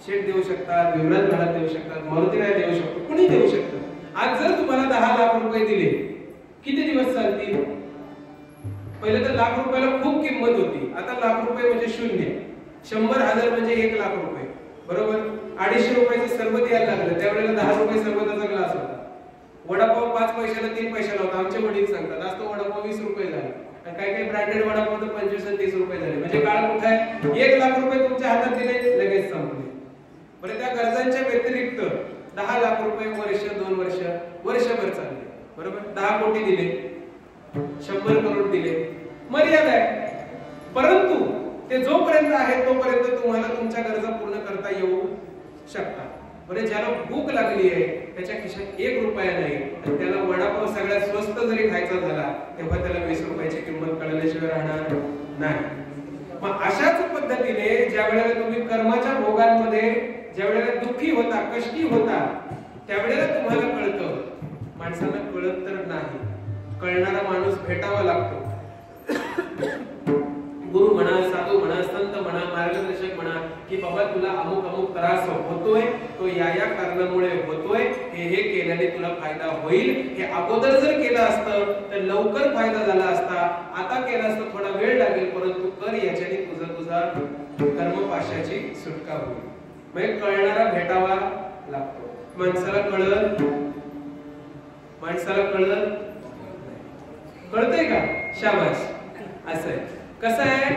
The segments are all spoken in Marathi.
शेठ देऊ शकतात, विवरण घरात देऊ शकतात, मारुती राय देऊ शकतो, कुणी देऊ शकतं. आज जर तुम्हाला 10 लाख रुपये दिले, किती दिवस चालतील? पहिले तर लाख रुपयाला खूप किंमत होती, आता लाख रुपये म्हणजे शून्य. 100,000 म्हणजे 1 लाख रुपये, बरोबर. 250 रुपयाचं सरबत यायला लागलं, त्यावेळेला 10 रुपये सरबताचा ग्लास होता. वडापाव 5 पैशाला 3 पैशाला होता. आमचे वडील सांगतात आज तो वडापाव 20 रुपये झाला. काही काही ब्रँडेड वडापाव तर 25 आणि 30 रुपये झाले. म्हणजे काळ कुठे आहे? 1 लाख रुपये तुमच्या हातात दिले, लगेच संपले. बरं, त्या गरजांच्या व्यतिरिक्त 10 लाख रुपये वर्ष, 2 वर्ष, वर्षभर चालले, बरोबर. 10 कोटी दिले, 100 करोड दिले, मर्यादा आहे. परंतु ते जोपर्यंत आहे तोपर्यंत तुम्हाला तुमच्या गरजा पूर्ण करता येऊ शकतात. बरं, ज्याला भूक लागली आहे त्याच्या खिशात 1 रुपया नाही, तर त्याला वडापाव सगळ्यात स्वस्त जरी खायचा झाला तेव्हा त्याला 20 रुपयाची किंमत कळल्याशिवाय राहणार नाही. मग अशाच पद्धतीने ज्या वेळेला तुम्ही कर्माच्या भोगांमध्ये ज्या वेळेला दुःखी होता, कष्टी होता, त्यावेळेला तुम्हाला कळतं. माणसांना कळत तर नाही, कळणारा माणूस भेटावा लागतो. गुरु म्हणा, साधू म्हणा, संत म्हणा, मार्गदर्शक म्हणा की बाबा तुला अमुक अमुक त्रास होतोय, तो या या कारणामुळे होतोय, हे केल्याने तुला फायदा होईल. हे अगोदर जर केलं असतं तर लवकर फायदा झाला असता. आता केलं असतं थोडा वेळ लागेल, परंतु कर, याच्याने तुझा कर्मपाशाची सुटका होईल. म्हणजे कळणारा भेटावा लागतो. माणसाला कळतंय का? शाबास. असं आहे. कसं आहे,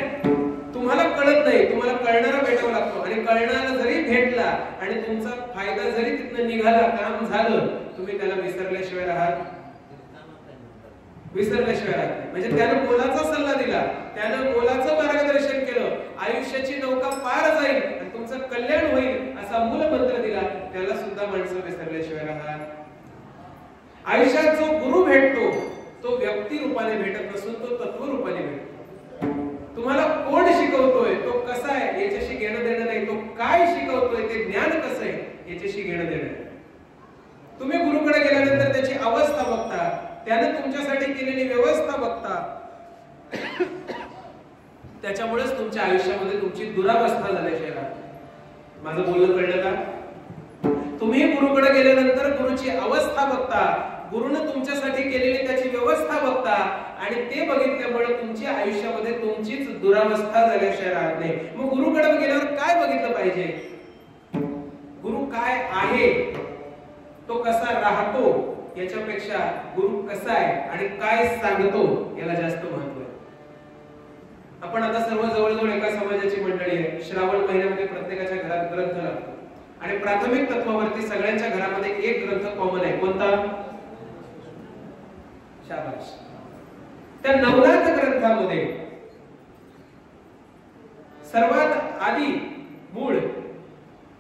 तुम्हाला कळत नाही, तुम्हाला कळणारा भेटावा लागतो. आणि कळणारा जरी भेटला आणि तुमचा फायदा जरी तिथनं निघाला, काम झालं, तुम्ही त्याला विसरल्याशिवाय राहत. म्हणजे त्यानं मोलाचा सल्ला दिला, त्यानं मोलाचं मार्गदर्शन केलं, आयुष्याची नौका पार जाईल आणि तुमचं कल्याण होईल असा मूल मंत्र दिला, त्याला सुद्धा माणसं विसरल्याशिवाय राहत. आयुष्यात जो गुरु भेटतो तो व्यक्ती रूपाने भेटत नसून तो तत्व रूपाने भेटतो. तुम्हाला कोण शिकवतोय, तो कसा आहे याच्याशी घेणं देणं नाही, तो काय शिकवतोय, ते ज्ञान कसं आहे याच्याशी घेणं देणं. तुम्ही गुरुकडे गेल्यानंतर त्याची अवस्था बघता, त्याने तुमच्यासाठी केलेली व्यवस्था बघता, त्याच्यामुळेच तुमच्या आयुष्यामध्ये तुमची दुरावस्था झाल्याशिवाय राहत. माझं बोलणं कळलं का? तुम्ही गुरुकडे गेल्यानंतर गुरुची अवस्था बघता, गुरुनं तुमच्यासाठी केलेली त्याची व्यवस्था बघता, आणि ते बघितल्यामुळे तुमच्या आयुष्यामध्ये तुमचीच दुरावस्था झाल्याशिवाय राहत नाही. मग गुरुकडे गेल्यावर काय बघितलं पाहिजे? गुरु काय आहे, तो कसा राहतो याच्यापेक्षा गुरु कसा आहे आणि काय सांगतो याला जास्त महत्व आहे. आपण आता सर्व जवळजवळ एका समाजाची मंडळी आहे. श्रावण महिन्यामध्ये प्रत्येकाच्या घरात ग्रंथ लागतो आणि प्राथमिक तत्वावरती सगळ्यांच्या घरामध्ये एक ग्रंथ कॉमन आहे. कोणता? शाबाश. त्या नवनाथ ग्रंथामध्ये सर्वात आधी मूळ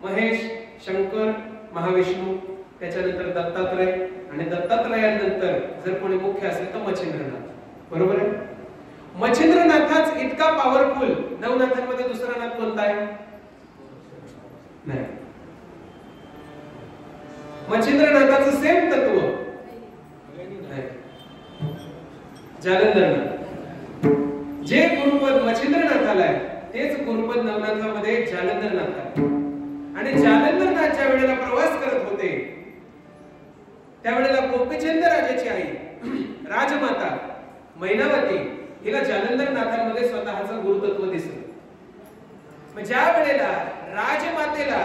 महेश, शंकर, महाविष्णू, त्याच्यानंतर दत्तात्रय, आणि दत्तात्रयानंतर जर कोणी मुख्य असेल तर मच्छिंद्रनाथ. बरोबर आहे? मच्छिंद्रनाथच इतका पॉवरफुल. नवनाथांमध्ये दुसरा नाथ कोणता आहे? नाही. मच्छिंद्रनाथाचं सेम तत्व जालंधरनाथ. जे गुरुपद मच्छिंद्रनाथाला आहे तेच गुरुपद नवनाथामध्ये जालंधरनाथ आहे. आणि जालंधरनाथ ज्या वेळेला प्रवास करत होते त्यावेळेला गोपीचंद राजाची आई राजमाता मैनावती हिला जालंधरनाथांमध्ये स्वतःचं गुरुतत्व दिसलं. ज्या वेळेला राजमातेला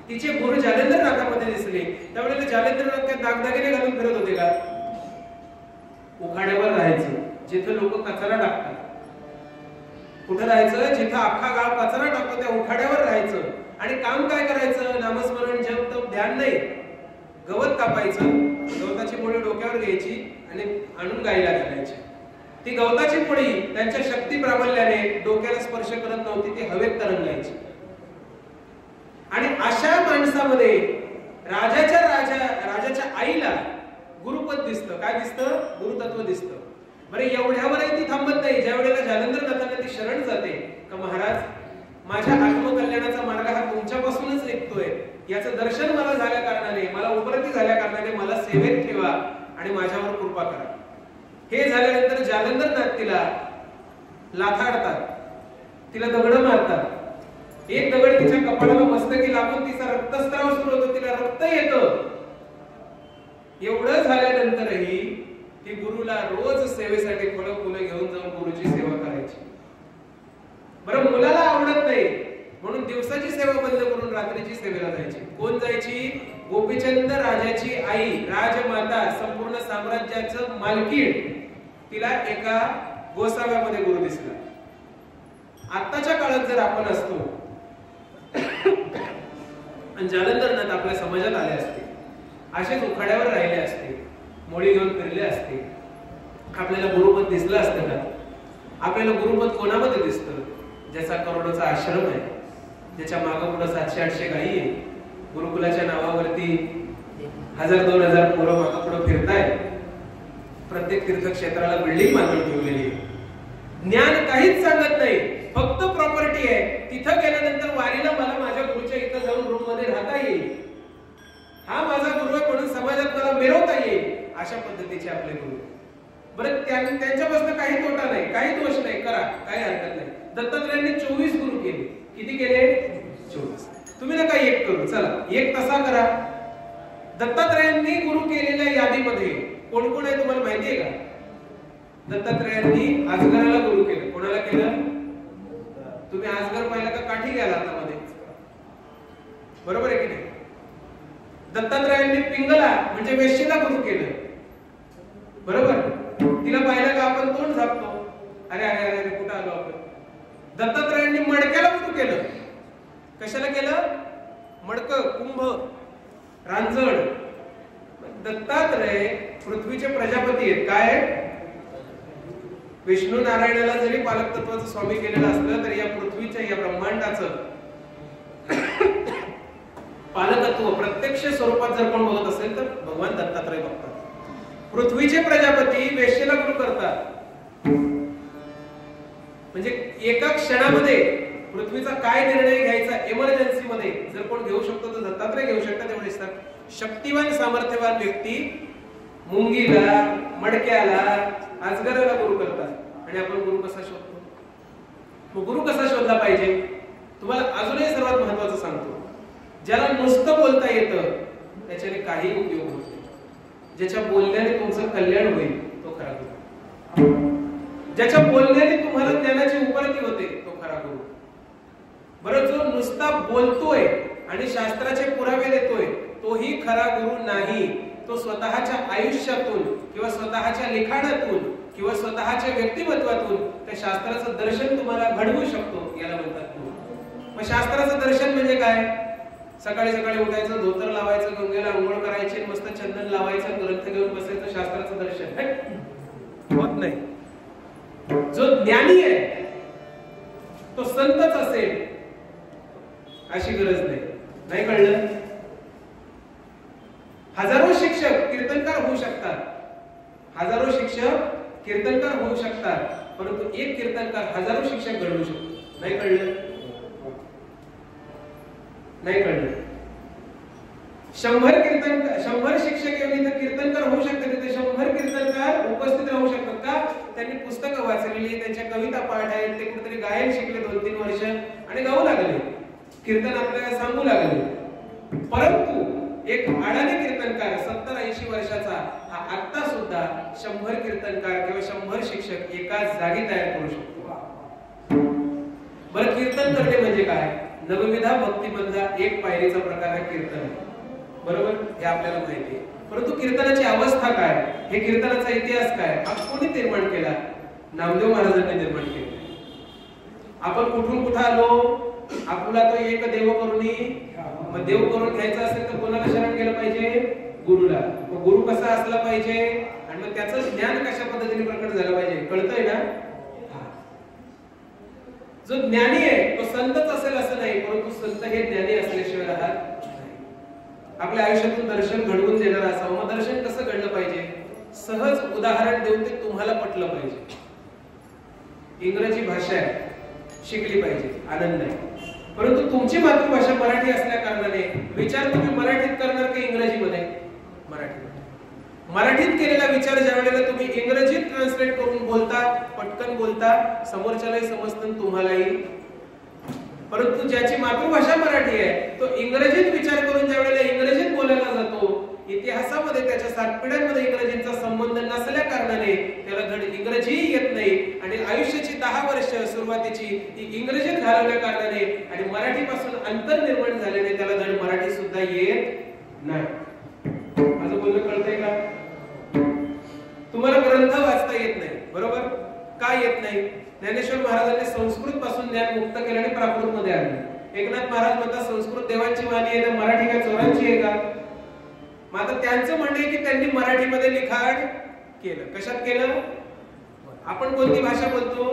तिचे गुरु जालेंद्रनाथामध्ये दिसले, त्यावेळेला जालेंद्रनाथ काय दागदागिने घालून फिरत होते का? उखाड्यावर राहायचं जिथं लोक कचरा टाकतात. कुठं राहायचं? जिथं अख्खा गाव कचरा टाकतो त्या उखाड्यावर राहायचं. आणि काम काय करायचं? नामस्मरण, जप, तप, ध्यान नाही. गवत कापायचं, गवताची मुळी डोक्यावर घ्यायची आणि आणून गायला घालायची. ती गवताची मुळी त्यांच्या शक्ती प्राबल्याने डोक्याला स्पर्श करत नव्हती, ती हवेत तरंगायची. आणि अशा माणसामध्ये राजाच्या आईला गुरुपद दिसतं. काय दिसतं? गुरुतत्व दिसतं. बरे एवढ्यावरही ती थांबत नाही. ज्या वेळेला जालंधरनाथांना ती शरण जाते का महाराज माझ्या आत्मकल्याणाचा मार्ग हा तुमच्यापासूनच निघतोय, याचं दर्शन मला झाल्या कारणाने, मला उपरती झाल्या कारणाने मला सेवेत ठेवा आणि माझ्यावर कृपा करा. हे झाल्यानंतर जालंधरनाथ तिला लाथाडतात, तिला दगड मारतात. एक दगड तिच्या कपाळाला मस्तकी लागून तिचा रक्तस्राव सुरू होतो, तिला रक्त येतं. एवढं झाल्यानंतरही ती गुरुला रोज सेवेसाठी फळं फुलं घेऊन जाऊन गुरुची सेवा करायची. बरं मुलाला आवडत नाही म्हणून दिवसाची सेवा बंद करून रात्रीची सेवेला जायची. कोण जायची? गोपीचंद राजाची आई, राजमाता, संपूर्ण साम्राज्याचं मालकीण. तिला एका गोसाव्यामध्ये गुरु दिसला. आत्ताच्या काळात जर आपण असतो आणि जालंधरनाथ आपल्या समाजात आले असते, असेच उखाड्यावर राहिले असते, मोळी घेऊन फिरले असते, आपल्याला गुरुपद दिसलं असतं का? आपल्याला गुरुपद कोणामध्ये दिसतं? ज्याचा करोडोचा आश्रम आहे, ज्याच्या मागं पुढे 700-800 गायी आहे, गुरुकुलाच्या नावावरती 1000-2000 पोरं मागं पुढे फिरताय, प्रत्येक तीर्थक्षेत्राला बिल्डिंग बांधून ठेवलेली आहे. ज्ञान काहीच सांगत नाही, फक्त प्रॉपर्टी आहे. तिथं गेल्यानंतर वारीला मला माझ्या गुरुच्या इथं जाऊन रूम मध्ये राहता येईल, हा माझा गुरु आहे म्हणून समाजात मला मिरवता येईल, अशा पद्धतीचे आपले गुरु. बरं त्यांच्यापासून काही तोटा नाही, काही दोष नाही, करा, काही हरकत नाही. दत्तात्रयांनी 24 गुरु केले. किती केले? 24. तुम्ही नका एक करू, चला एक तसा करा. दत्तात्रयांनी गुरु केलेल्या यादीमध्ये कोण कोण आहे तुम्हाला माहिती आहे का? दत्तात्रयांनी अजगराला गुरु केलं. कोणाला केलं? तुम्ही अजगर पाहिला का काठी घ्याल हातामध्ये? बरोबर आहे की नाही? दत्तात्रयांनी पिंगला म्हणजे वेश्येला गुरु केलं. बरोबर? तिला पाहिलं का आपण तोंड झापतो, अरे अरे अरे कुठं आलो आपण. दत्तात्रयांनी मडक्याला गुरु केलं. कशाला केलं? मडक, कुंभ, रांजण. दत्तात्रय पृथ्वीचे प्रजापती आहेत. काय? विष्णू नारायणाला जरी पालक तत्वाचं स्वामी केलेलं असलं तरी या पृथ्वीच्या, या ब्रह्मांडाचं पालकत्व प्रत्यक्ष स्वरूपात जर कोण बघत असेल तर भगवान दत्तात्रय बघतात. पृथ्वीचे प्रजापती वेश्येला गुरु करतात. म्हणजे एका क्षणामध्ये पृथ्वीचा काय निर्णय घ्यायचा इमर्जन्सी मध्ये जर कोण घेऊ शकतो तर दत्तात्रय घेऊ शकतात. एवढे शक्तिवान सामर्थ्यवान व्यक्ती मुंगीला, मडक्याला, अजगराला गुरु करतात. आणि आपण गुरु कसा शोधतो? मग गुरु कसा शोधला पाहिजे? तुम्हाला अजूनही सर्वात महत्वाचं सांगतो. ज्याला नुसतं बोलता येतं त्याच्याने काही उपयोग होत नाही. ज्याच्या बोलण्याने तुमचं कल्याण होईल तो खरा गुरु. ज्याच्या बोलण्याने तुम्हाला ज्ञानाची उपलब्धी होते तो खरा गुरु. बरं, जो नुसता बोलतोय आणि शास्त्राचे पुरावे देतोय तोही खरा गुरु नाही. तो स्वतःच्या आयुष्यातून किंवा स्वतःच्या लिखाणातून किंवा स्वतःच्या व्यक्तिमत्वातून त्या शास्त्राचं दर्शन तुम्हाला घडवू शकतो, याला म्हणतात गुरु. मग शास्त्राचं दर्शन म्हणजे काय? सकाळी सकाळी उठायचं, धोतर लावायचं, गंगेला अंघोळ करायची, मस्त चंदन लावायचं, ग्रंथ घेऊन बसायचं, शास्त्राचं दर्शन होत नाही. जो ज्ञानी आहे तो संतच असेल अशी गरज नाही. नाही कळलं? हजारो शिक्षक कीर्तनकार होऊ शकतात, हजारो शिक्षक कीर्तनकार होऊ शकतात, परंतु एक कीर्तनकार हजारो शिक्षक घडवू शकतो. नाही कळलं? नाही कळलं? 100 शिक्षक येऊन इथे कीर्तनकार होऊ शकतात, तिथे 100 कीर्तनकार उपस्थित राहू शकतात. का? त्यांनी पुस्तकं वाचलेली, त्यांच्या कविता पाठ आहेत, ते कुठेतरी गायन शिकले 2-3 वर्ष आणि गाऊ लागले, कीर्तन आपल्याला सांगू लागले. परंतु एक अडाणी कीर्तनकार 70-80 वर्षाचा हा आता सुद्धा 100 कीर्तनकार किंवा 100 शिक्षक एकाच जागी तयार करू शकतो. बरं, कीर्तन करणे म्हणजे काय? नवविधा भक्तीमधला एक पायरीचा प्रकार हा कीर्तन आहे, बरोबर? हे आपल्याला माहिती आहे. परंतु कीर्तनाची अवस्था काय, हे कीर्तनाचा इतिहास काय, हा कोणी निर्माण केला? नामदेव महाराजांनी निर्माण केला. आपण कुठून कुठं आलो? आपला तो एक देव करूनी, मग देव करून घ्यायचा असेल तर कोणाला शरण गेलं पाहिजे? गुरुला. मग गुरु कसा असला पाहिजे आणि मग त्याचं ज्ञान कशा पद्धतीने प्रकट झालं पाहिजे? कळतंय ना? जो ज्ञानी आहे तो संतच असेल असं नाही, परंतु संत हे ज्ञानी असल्याशिवाय राहत नाही. आपल्या आयुष्यातून दर्शन घडवून देणार असावं. मग दर्शन कसं घडलं पाहिजे? सहज उदाहरण देऊन ते तुम्हाला पटलं पाहिजे. इंग्रजी भाषा शिकली पाहिजे, आनंद आहे, परंतु तुमची मातृभाषा मराठी असल्या कारणाने विचार तुम्ही मराठीत करणार की इंग्रजीमध्ये? मराठीत केलेला विचार ज्या वेळेला तुम्ही इंग्रजीत ट्रान्सलेट करून बोलता, पटकन बोलता, समोरच्यालाही समजतं तुम्हालाही. परंतु ज्याची मातृभाषा मराठी आहे तो इंग्रजीत विचार करून ज्या वेळेला इंग्रजीत बोलायला जातो, इतिहासामध्ये त्याच्या 7 पिढ्यांमध्ये इंग्रजीचा संबंध नसल्या कारणाने त्याला धड इंग्रजी येत नाही आणि आयुष्याची 10 वर्ष सुरुवातीची ती इंग्रजीत घालवल्या कारणाने आणि मराठीपासून अंतर निर्माण झाल्याने त्याला धड मराठी सुद्धा येत नाही. माझं बोलणं कळतंय का? तुम्हाला ग्रंथ वाचता येत नाही, बरोबर? का येत नाही? ज्ञानेश्वर महाराजांनी संस्कृत पासून ज्ञान मुक्त केलं आणि प्राकृत मध्ये आणलं. एकनाथ महाराज म्हणतात संस्कृत देवांची वाणी आहे, मराठी काय चोरांची आहे का? मात्र त्यांचं म्हणणं आहे की त्यांनी मराठीमध्ये लिखाण केलं. कशात केलं? आपण कोणती भाषा बोलतो?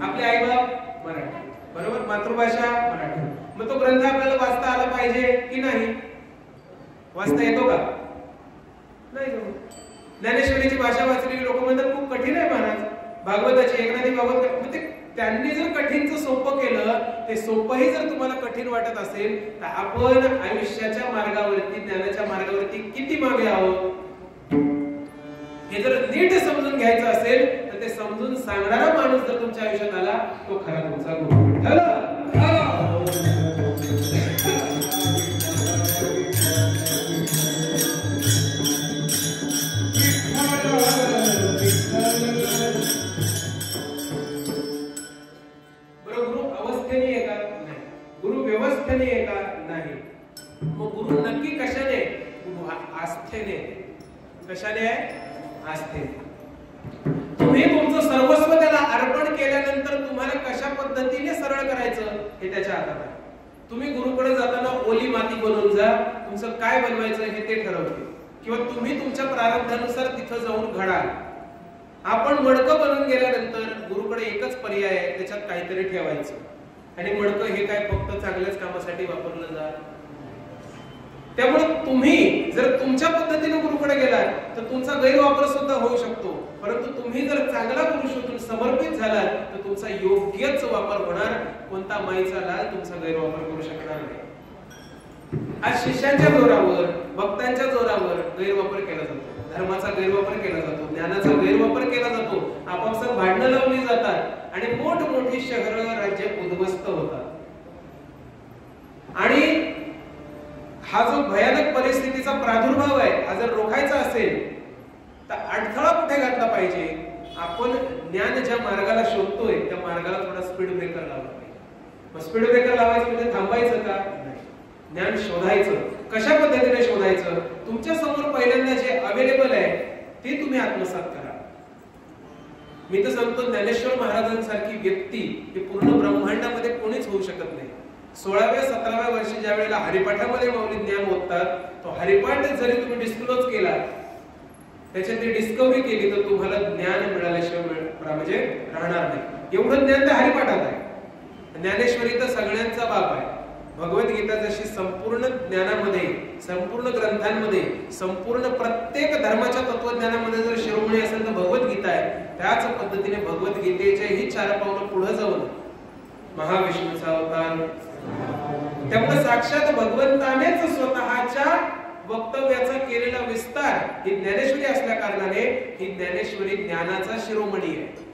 आपले आईबाप मराठी, बरोबर? मातृभाषा मराठी. मग तो ग्रंथ आपल्याला वाचता आला पाहिजे की नाही? वाचता येतो का? नाही. ज्ञानेश्वरीची भाषा वाचलेली लोक म्हणतात खूप कठीण आहे महाराज. भागवताची, एकनाथी भागवत, म्हणजे त्यांनी जर कठीणचं सोपं केलं, ते सोपंही जर तुम्हाला कठीण वाटत असेल तर आपण आयुष्याच्या मार्गावरती, ज्ञानाच्या मार्गावरती किती मागे आहोत हे जर नीट समजून घ्यायचं असेल तर ते समजून सांगणारा माणूस जर तुमच्या आयुष्यात आला तो खरा तुमचा गुरु ठरला. कशाने? आस्थेने. तुम्ही तुमचं सर्वस्व त्याला अर्पण केल्यानंतर तुम्हाला कशा पद्धतीने सरळ करायचं हे त्याच्या हातात आहे. तुम्ही गुरुकडे जाताना ओली माती बनवून जा, तुमचं काय बनवायचं हे ते ठरवते, किंवा तुम्ही तुमच्या प्रारब्धानुसार तिथं जाऊन घडाल. आपण मडकं बनवून गेल्यानंतर गुरुकडे एकच पर्याय आहे, त्याच्यात काहीतरी ठेवायचं. आणि मडकं हे काय फक्त चांगल्याच कामासाठी वापरलं जात. त्यामुळे तुम्ही जर तुमच्या पद्धतीने गुरुकडे गेलात तर तुमचा गैरवापर सुद्धा होऊ शकतो, परंतु तुम्ही जर चांगला गुरु शोधून समर्पित झालात तर तुमचा योग्यच वापर होणार. कोणता माईचा लाल तुमचा गैरवापर करू शकणार नाही. आज शिष्यांच्या जोरावर, भक्तांच्या जोरावर गैरवापर केला जातो, धर्माचा गैरवापर केला जातो, ज्ञानाचा गैरवापर केला जातो. आपापसात भांडणं लावली जातात आणि मोठमोठी शहरं, राज्य उद्ध्वस्त होतात. आणि हा जो भयानक परिस्थितीचा प्रादुर्भाव आहे, हा जर रोखायचा असेल तर अडथळा कुठे घातला पाहिजे? आपण ज्ञान ज्या मार्गाला शोधतोय त्या मार्गाला थोडा स्पीड ब्रेकर लावला पाहिजे. मग स्पीड ब्रेकर लावायचं म्हणजे थांबायचं का? ज्ञान शोधायचं. कशा पद्धतीने शोधायचं? तुमच्या समोर पहिल्यांदा जे अवेलेबल आहे ते तुम्ही आत्मसात करा. मी तर सांगतो ज्ञानेश्वर महाराजांसारखी व्यक्ती ही पूर्ण ब्रह्मांडामध्ये कोणीच होऊ शकत नाही. 16व्या 17व्या वर्षी ज्या वेळेला हरिपाठामध्ये माऊली ज्ञान ओततात, तो हरिपाठ जरी तुम्ही डिस्क्लोज केला, त्याच्यात ती डिस्कवरी केली तर तुम्हाला ज्ञान मिळाल्याशिवाय म्हणजे राहणार नाही. एवढं ज्ञान त्या हरिपाठात आहे. ज्ञानेश्वरी तर सगळ्यांचा बाप आहे. भगवद्गीता जशी संपूर्ण ज्ञानामध्ये, संपूर्ण ग्रंथांमध्ये, संपूर्ण प्रत्येक धर्माच्या तत्वज्ञानामध्ये जर शिरोमणी असेल तर भगवद्गीता आहे. त्याच पद्धतीने भगवद्गीतेचेही 4 पावलं पुढे जाऊन महाविष्णूचा अवतार, त्यामुळे साक्षात भगवंतानेच स्वतःच्या वक्तव्याचा केलेला विस्तार ही ज्ञानेश्वरी असल्या कारणाने ही ज्ञानेश्वरी ज्ञानाचा शिरोमणी आहे.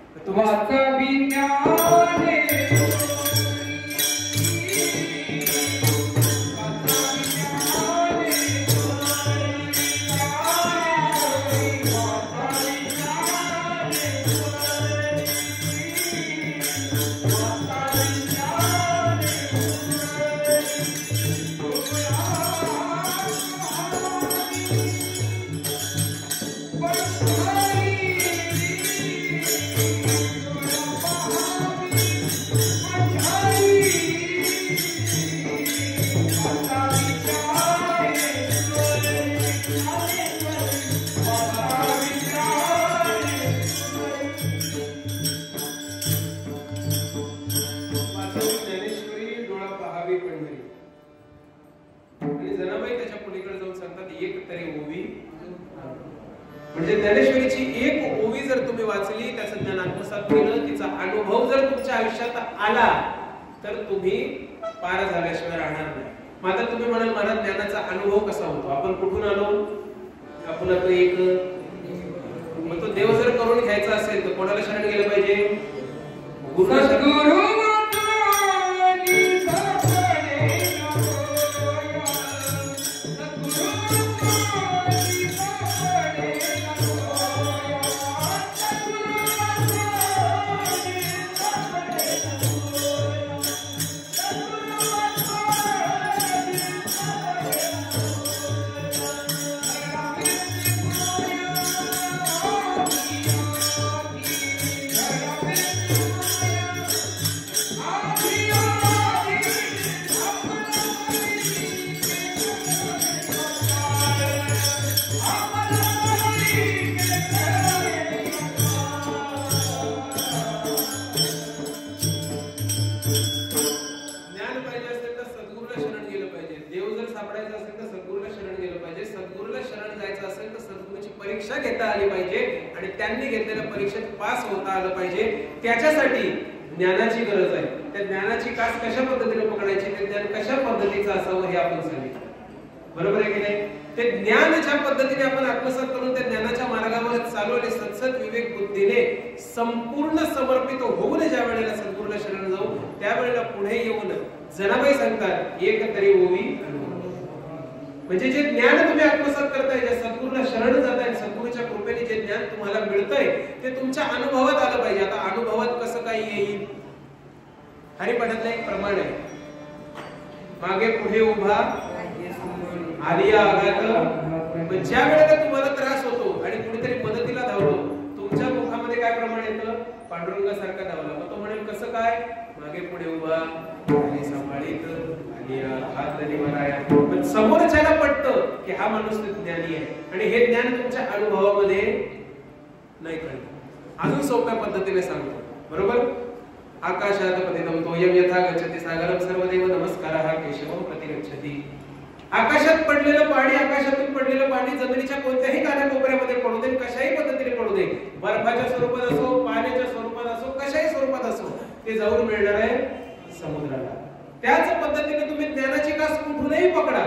एक तरी ओवी. म्हणजे ज्ञानेश्वरीची एक ओवी जर तुम्ही वाचली, त्याचं ज्ञान आत्मसात केलं, तिचा अनुभव जर तुमच्या आयुष्यात आला, तर तुम्ही पार झाल्याशिवाय राहणार नाही. मात्र तुम्ही म्हणाल मला ज्ञानाचा अनुभव कसा होतो? आपण कुठून आलो? आपण आता एक मग तो देव जर करून घ्यायचा असेल तर कोणाला शरण गेलं पाहिजे? गुरु. परीक्षा घेता आली पाहिजे आणि त्यांनी घेतलेल्या परीक्षेत पास होता आलं पाहिजे. त्याच्यासाठी ज्ञानाची गरज आहे. त्या ज्ञानाची कास कशा पद्धतीने पकडायची, ते ज्ञान कशा पद्धतीचं असावं हे आपण सांगितलं. बरोबर आहे की नाही? ते ज्ञान ज्या पद्धतीने आपण आत्मसात करून त्या ज्ञानाच्या मार्गावर चालवले सत्सत विवेक बुद्धीने संपूर्ण समर्पित होऊन ज्या वेळेला सद्गुरूला शरण जाऊ, त्यावेळेला पुढे येऊन जनाबाई सांगतात एक तरी ओवी. म्हणजे जे ज्ञान तुम्ही आत्मसात करताय, जे सद्गुरूला शरण जाताय, सद्गुरूच्या कृपेने जे ज्ञान तुम्हाला मिळतंय ते तुमच्या अनुभवात आलं पाहिजे. आता अनुभवात कसं काय येईल? हरिपाठातलं एक प्रमाण आहे, मागे पुढे उभा आलिया आघात. ज्या वेळेला तुम्हाला त्रास होतो आणि कुणीतरी मदतीला धावतो, तुमच्या मुखामध्ये काय प्रमाण येतं? पांडुरंगासारखा धावला. मग तो म्हणेल कसं काय? मागे पुढे उभा आणि सांभाळीत हात धरी माराया. पण समोरच्याला पटतं की हा माणूस ज्ञानी आहे आणि हे ज्ञान तुमच्या अनुभवामध्ये नाही कळलं. अजून सोप्या पद्धतीने सांगतो. बरोबर? आकाशात पतितं तोयं यथा गच्छति सागरं सर्वदेव नमस्कारः केशवं प्रतिगच्छति. आकाशात पडलेलं पाणी, आकाशातून पडलेलं पाणी जमिनीच्या कोणत्याही कानाकोपऱ्यामध्ये पडू दे, कशाही पद्धतीने पडू दे, बर्फाच्या स्वरूपात असो, पाण्याच्या स्वरूपात असो, कशाही स्वरूपात असो, ते जाऊन मिळणार आहे समुद्राला. त्याच पद्धतीने तुम्ही ज्ञानाची कास कुठूनही पकडा.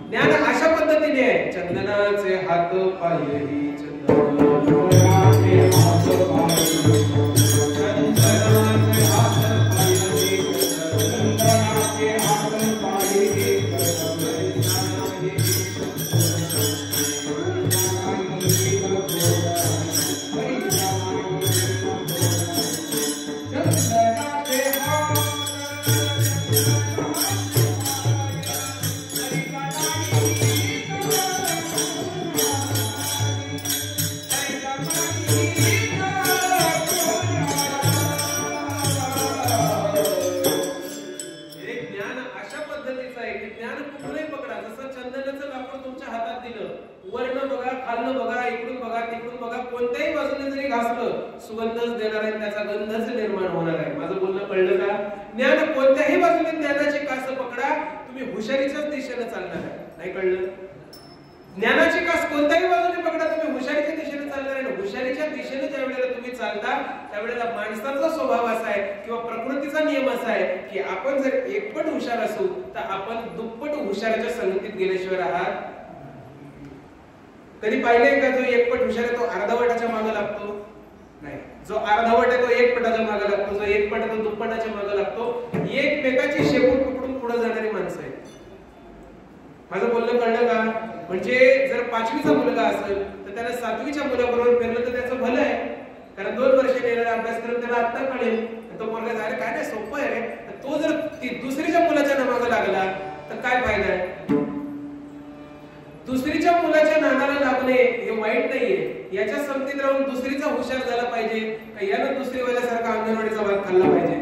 ज्ञान अशा पद्धतीने आहे, चंदनाचे हात पायही चंदनाचे हात पायही सुगंधच देणार आहे, त्याचा गंधच निर्माण होणार आहे. माझं बोलणं कळलं का? ज्ञान कोणत्याही बाजूने ज्ञानाची कास पकडा, तुम्ही हुशारीच्याच दिशेने चालणार आहे. नाही कळलं? ज्ञानाची कास कोणत्याही बाजूने पकडा, तुम्ही हुशारीच्या दिशेने चालणार आहे. हुशारीच्या दिशेने ज्या वेळेला तुम्ही चालता, त्यावेळेला माणसाचा स्वभाव असा आहे किंवा प्रकृतीचा नियम असा आहे की आपण जर एकपट हुशार असू तर आपण दुप्पट हुशाराच्या संगतीत गेल्याशिवाय राहत. कधी पाहिलंय का? जो एकपट हुशार आहे तो अर्धवटाच्या मागे लागतो? नाही. जो अर्धवट आहे तो एकपटाच्या मागे लागतो, जो एकपट आहे तो दुप्पटाच्या मागे लागतो. एकमेकाची शेपूट पकडून पुढे जाणारी माणसं आहेत. माझं बोलणं कळलं का? म्हणजे जर 5वीचा मुलगा असेल तर त्याला 7वीच्या मुलाबरोबर फिरलं तर त्याचं भलं आहे, कारण 2 वर्ष गेलेला अभ्यासक्रम त्याला आता कळेल. तो मुलगा जायला काय नाही, सोपं आहे रे. तो जर दुसरीच्या मुलाच्या नामागे लागला तर काय फायदा आहे? दुसरीच्या मुलाच्या नादाला लागणे हे वाईट नाहीये. याच्या संगतीत राहून दुसरीचा हुशार झाला पाहिजे का यानं दुसरी वाल्यासारखा अंगणवाडीचा भात खाल्ला पाहिजे?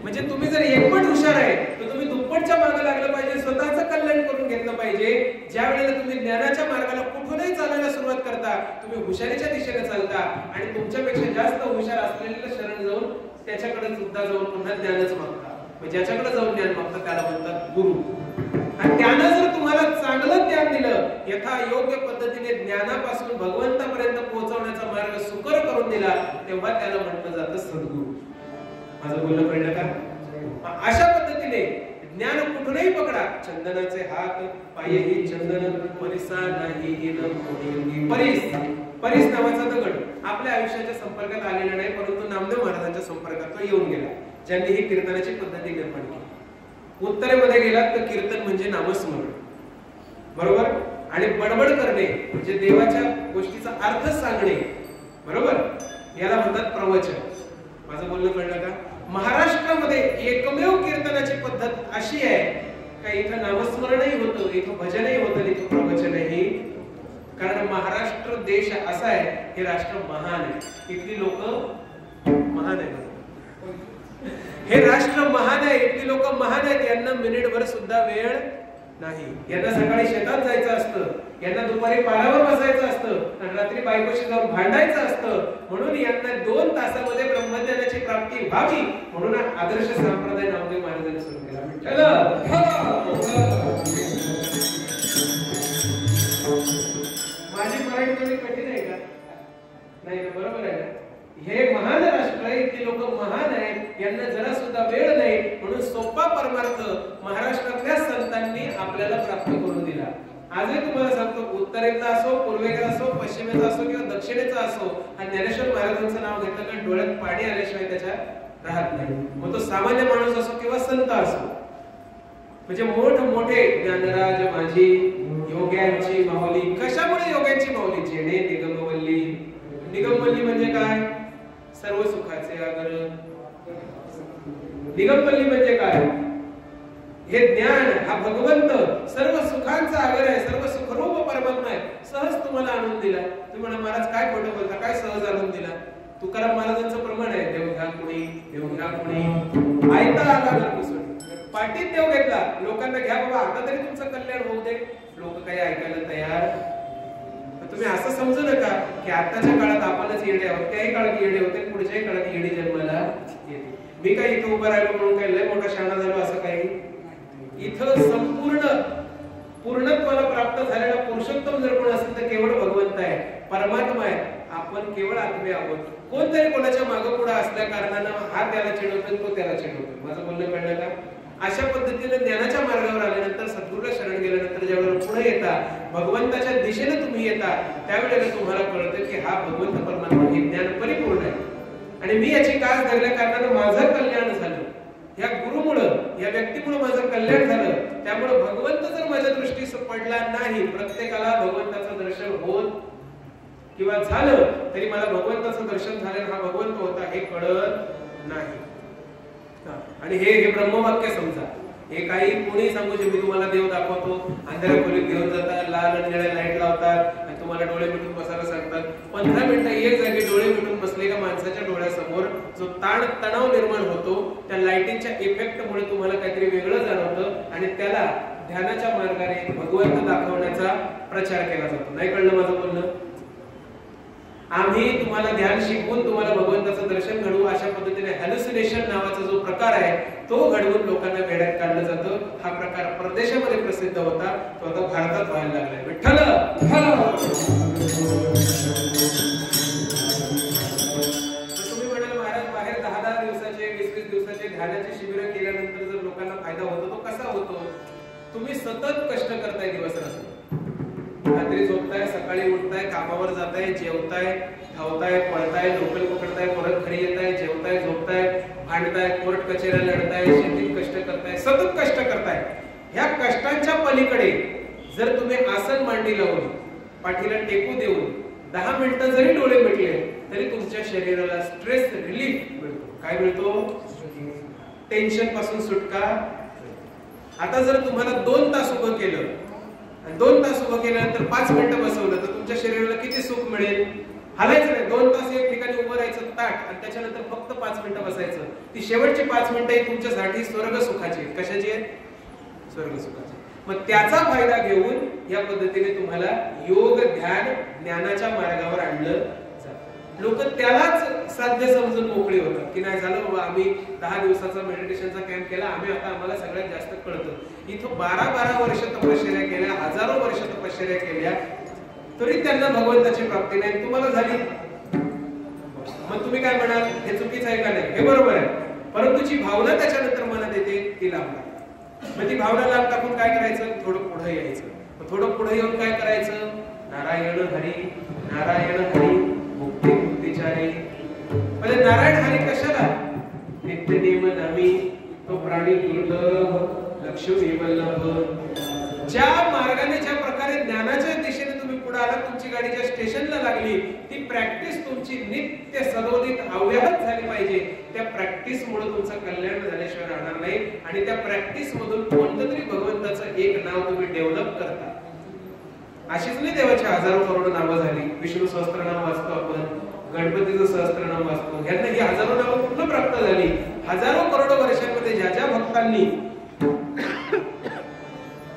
म्हणजे तुम्ही जर एकपट हुशार आहे तर तुम्ही दुप्पटच्या मागे लागलं पाहिजे, स्वतःचं कल्याण करून घेतलं पाहिजे. ज्या वेळेला तुम्ही ज्ञानाच्या मार्गाला कुठूनही चालायला सुरुवात करता, तुम्ही हुशारीच्या दिशेने चालता आणि तुमच्यापेक्षा जास्त हुशार असलेल्या शरण जाऊन त्याच्याकडे सुद्धा जाऊन पुन्हा ज्ञानच मागता. ज्याच्याकडे जाऊन ज्ञान मागता त्याला म्हणतात गुरु. आणि त्यानं जर तुम्हाला त्याला योग्य पद्धतीने ज्ञानापासून भगवंतापर्यंत पोहोचवण्याचा मार्ग सुकर करून दिला, तेव्हा त्याला म्हटलं जातं सद्गुरू. माझं बोलणं कळलं का? अशा पद्धतीने ज्ञान कुठूनही पकडा. चंदनाचे हात पायही चंदन, परिसा नाही इन कोणी. परीस नावाचा दगड आपल्या आयुष्याच्या संपर्कात आलेला नाही, परंतु नामदेव महाराजांच्या संपर्कात तो येऊन गेला, ज्यांनी ही कीर्तनाची पद्धती निर्माण केली. उत्तरेमध्ये गेलात तर कीर्तन म्हणजे नामस्मरण, बरोबर, आणि बडबड करणे म्हणजे देवाच्या गोष्टीचा अर्थ सांगणे, बरोबर, याला म्हणतात प्रवचन. माझं बोलणं कळलं का? महाराष्ट्रामध्ये एकमेव कीर्तनाची पद्धत अशी आहे का इथं नामस्मरणही होतं, इथं भजनही होतं, इथं प्रवचनही. कारण महाराष्ट्र देश असा आहे, हे राष्ट्र महान आहे, इथली लोक महान आहेत. हे राष्ट्र महान आहे, इथली लोक महान आहेत. यांना मिनिटभर सुद्धा वेळ नाही. यांना सकाळी शेतात जायचं असतं, यांना दुपारी पारावर बसायचं असतं आणि रात्री बायकोशी जाऊन भांडायचं असतं. म्हणून यांना 2 तासामध्ये ब्रह्मज्ञानाची प्राप्ती व्हावी म्हणून आदर्श संप्रदाय नामदेव महाराजांनी सुरू केला. माझी मराठी थोडी कठीण आहे का? नाही ना, बरोबर आहे ना? हे महान राष्ट्र आहे, इथली लोक महान आहेत, यांना जरा सुद्धा वेळ नाही, म्हणून सोपा परमार्थ महाराष्ट्रातल्या संतांनी आपल्याला प्राप्त करून दिला. आजही तुम्हाला सांगतो, उत्तरेचा असो, पूर्वेचा असो, पश्चिमेचा असो किंवा दक्षिणेचा असो, हा ज्ञानेश्वर महाराजांचं नाव घेतलं कारण डोळ्यात पाणी आल्याशिवाय त्याच्या राहत नाही. मग तो सामान्य माणूस असो किंवा संत असो, म्हणजे मोठे ज्ञानराज माझी योग्यांची माऊली. कशामुळे योग्यांची माऊली? जेणे निगमवल्ली. निगमवल्ली म्हणजे काय? सर्व सुखाचे आगर. निगमवल्ली म्हणजे काय? हे ज्ञान, हा भगवंत सर्व सुखांचा आगर आहे, सर्व सुखरूप परमात्मा आहे, सहज तुम्हाला आणून दिला. तुम्ही म्हणा महाराज काय खोटं बोलता, काय सहज आणून दिला? तुकाराम महाराजांचं प्रमाण आहे, देव घ्या कुणी, देव घ्या कुणी, आयता आला घरकुसून. पाठीत देव घेतला, लोकांना घ्या बाबा, आता तरी तुमचं कल्याण होऊ दे. लोक काही ऐकायला तयार. तुम्ही असं समजू नका की आताच्या काळात आपणच येडे आहोत, त्याही काळात येडे होते, पुढच्याही काळात येडे जन्माला येते. मी काही इथं उभं राहिलो म्हणून काही लय मोठा शाणा झालो असं काही. इथं संपूर्ण पूर्णत्वाला प्राप्त झालेला पुरुषोत्तम जर कोण असेल तर केवळ भगवंत आहे, परमात्मा आहे. आपण केवळ आत्मे आहोत. कोणतरी कोणाच्या मागं पुढे असल्या कारणानं हा त्याला चिडवतो, तो त्याला चिडवतो. माझं बोलणं कळलं का? अशा पद्धतीने ज्ञानाच्या मार्गावर आल्यानंतर, सद्गुरूला शरण गेल्यानंतर ज्यावेळेला पुढे येता, भगवंताच्या दिशेने तुम्ही येता, त्यावेळेला तुम्हाला कळतं की हा भगवंत परमात्मा हे ज्ञान परिपूर्ण आहे आणि मी याची कास धरल्या कारणानं माझं कल्याण झालं. या गुरुमुळं, या व्यक्तीमुळे माझं कल्याण झालं. त्यामुळे भगवंत जर माझ्या दृष्टीस पडला नाही, प्रत्येकाला भगवंताचं दर्शन होत किंवा झालं तरी मला भगवंताचं दर्शन झालं, हा भगवंत होता हे कळत नाही. आणि हे ब्रह्मवाक्य समजा. हे काही कोणी सांगू शकतो, तुम्हाला देव दाखवतो, अंधाऱ्या खोलीत घेऊन जातात, लाल आणि निळ्या लाईट लावतात आणि तुम्हाला डोळे मिटून बसायला सांगतात. 15 मिनिटं एक जागी डोळे मिटून बसले का माणसाच्या डोळ्यासमोर जो तणाव निर्माण होतो, त्या लाईटिंगच्या इफेक्टमुळे तुम्हाला काहीतरी वेगळं जाणवतं आणि त्याला ध्यानाच्या मार्गाने भगवंत दाखवण्याचा प्रचार केला जातो. नाही कळलं माझं बोलणं? आम्ही तुम्हाला ध्यान शिकवून तुम्हाला भगवंताचं दर्शन घडवू, अशा पद्धतीने हॅल्युसिनेशन नावाचा जो प्रकार आहे तो घडवून लोकांना वेड्यात काढलं जातं. हा प्रकार परदेशामध्ये प्रसिद्ध होता, तो आता भारतात व्हायला लागलाय. विठ्ठल. तुम्ही म्हणाल महाराज बाहेर 10-10 दिवसाचे 20-20 दिवसाचे ध्यानाचे शिबिर केल्यानंतर जर लोकांना फायदा होतो, तो कसा होतो? तुम्ही सतत कष्ट करताय, दिवस रात्र, रात्री झोपताय, सकाळी उठताय, कामावर जाताय, जेवताय, धावताय, पळताय, लोकल पकडताय, परत घरी येताय, जेवताय, झोपताय, भांडताय, कोर्ट कचेऱ्या लढताय, शेतीत कष्ट करताय, सतत कष्ट करताय. ह्या कष्टांच्या पलीकडे जर तुम्ही आसन मांडी लावून, पाठीला टेकू देऊन 10 मिनिटं जरी डोळे मिटले तरी तुमच्या शरीराला स्ट्रेस रिलीफ मिळतो. काय मिळतो? टेन्शन पासून सुटका. आता जर तुम्हाला 2 तास उभं केलं आणि 2 तास उभं केल्यानंतर 5 मिनिटं बसवलं तर तुमच्या शरीराला किती सुख मिळेल? हलायचं नाही. 2 तास एक ठिकाणी उभं राहायचं ताट आणि त्याच्यानंतर फक्त 5 मिनिटं बसायचं. ती शेवटची 5 मिनिटं तुमच्यासाठी स्वर्ग सुखाची आहेत. कशाची आहेत? स्वर्ग सुखाची. मग त्याचा फायदा घेऊन या पद्धतीने तुम्हाला योग ध्यान ज्ञानाच्या मार्गावर आणलं जातं. लोक त्यालाच साध्य समजून मोकळे होतात की नाही झालं बाबा, आम्ही 10 दिवसाचा मेडिटेशनचा कॅम्प केला, आम्हाला सगळ्यात जास्त कळतं. इथं 12 वर्ष तपश्चर्या केल्या, हजारो वर्ष तपश्चर्या केल्या, तरी त्यांना भगवंताची प्राप्ती नाही. तुम्हाला झाली, मग तुम्ही काय म्हणाल, हे चुकीचं आहे का नाही? हे बरोबर आहे, परंतु जी भावना त्याच्यानंतर मनात येते ती लांब. मग ती भावना लांब टाकून काय करायचं, थोडं पुढे यायचं. थोडं पुढे येऊन काय करायचं, नारायण हरी नारायण हरी मुक्ती मुक्तीचारी. म्हणजे नारायण हरी कशाला, नित्य नेम नामी तो प्राणी दुर्लभ लक्ष्मी वल्लभ. ज्या मार्गाने, ज्या प्रकारे ज्ञानाच्या दिशेने तुम्ही पुढे आला, तुमची गाडी ज्या स्टेशनला लागली, ती प्रॅक्टिस तुमची नित्य सदोदित अव्याहत झाली पाहिजे. त्या प्रॅक्टिस मुळे तुमचं कल्याण झाल्याशिवाय राहणार नाही. आणि त्या प्रॅक्टिस मधून कोणतं तरी भगवंताचं एक नाव तुम्ही डेव्हलप करता. अशीच नाही देवाची हजारो करोड नावं झाली. विष्णू सहस्त्रनाम वाचतो आपण, गणपतीचं सहस्त्रनाम वाचतो, यांना ही हजारो नावं पूर्ण प्राप्त झाली. हजारो करोड वर्षांमध्ये ज्या ज्या भक्तांनी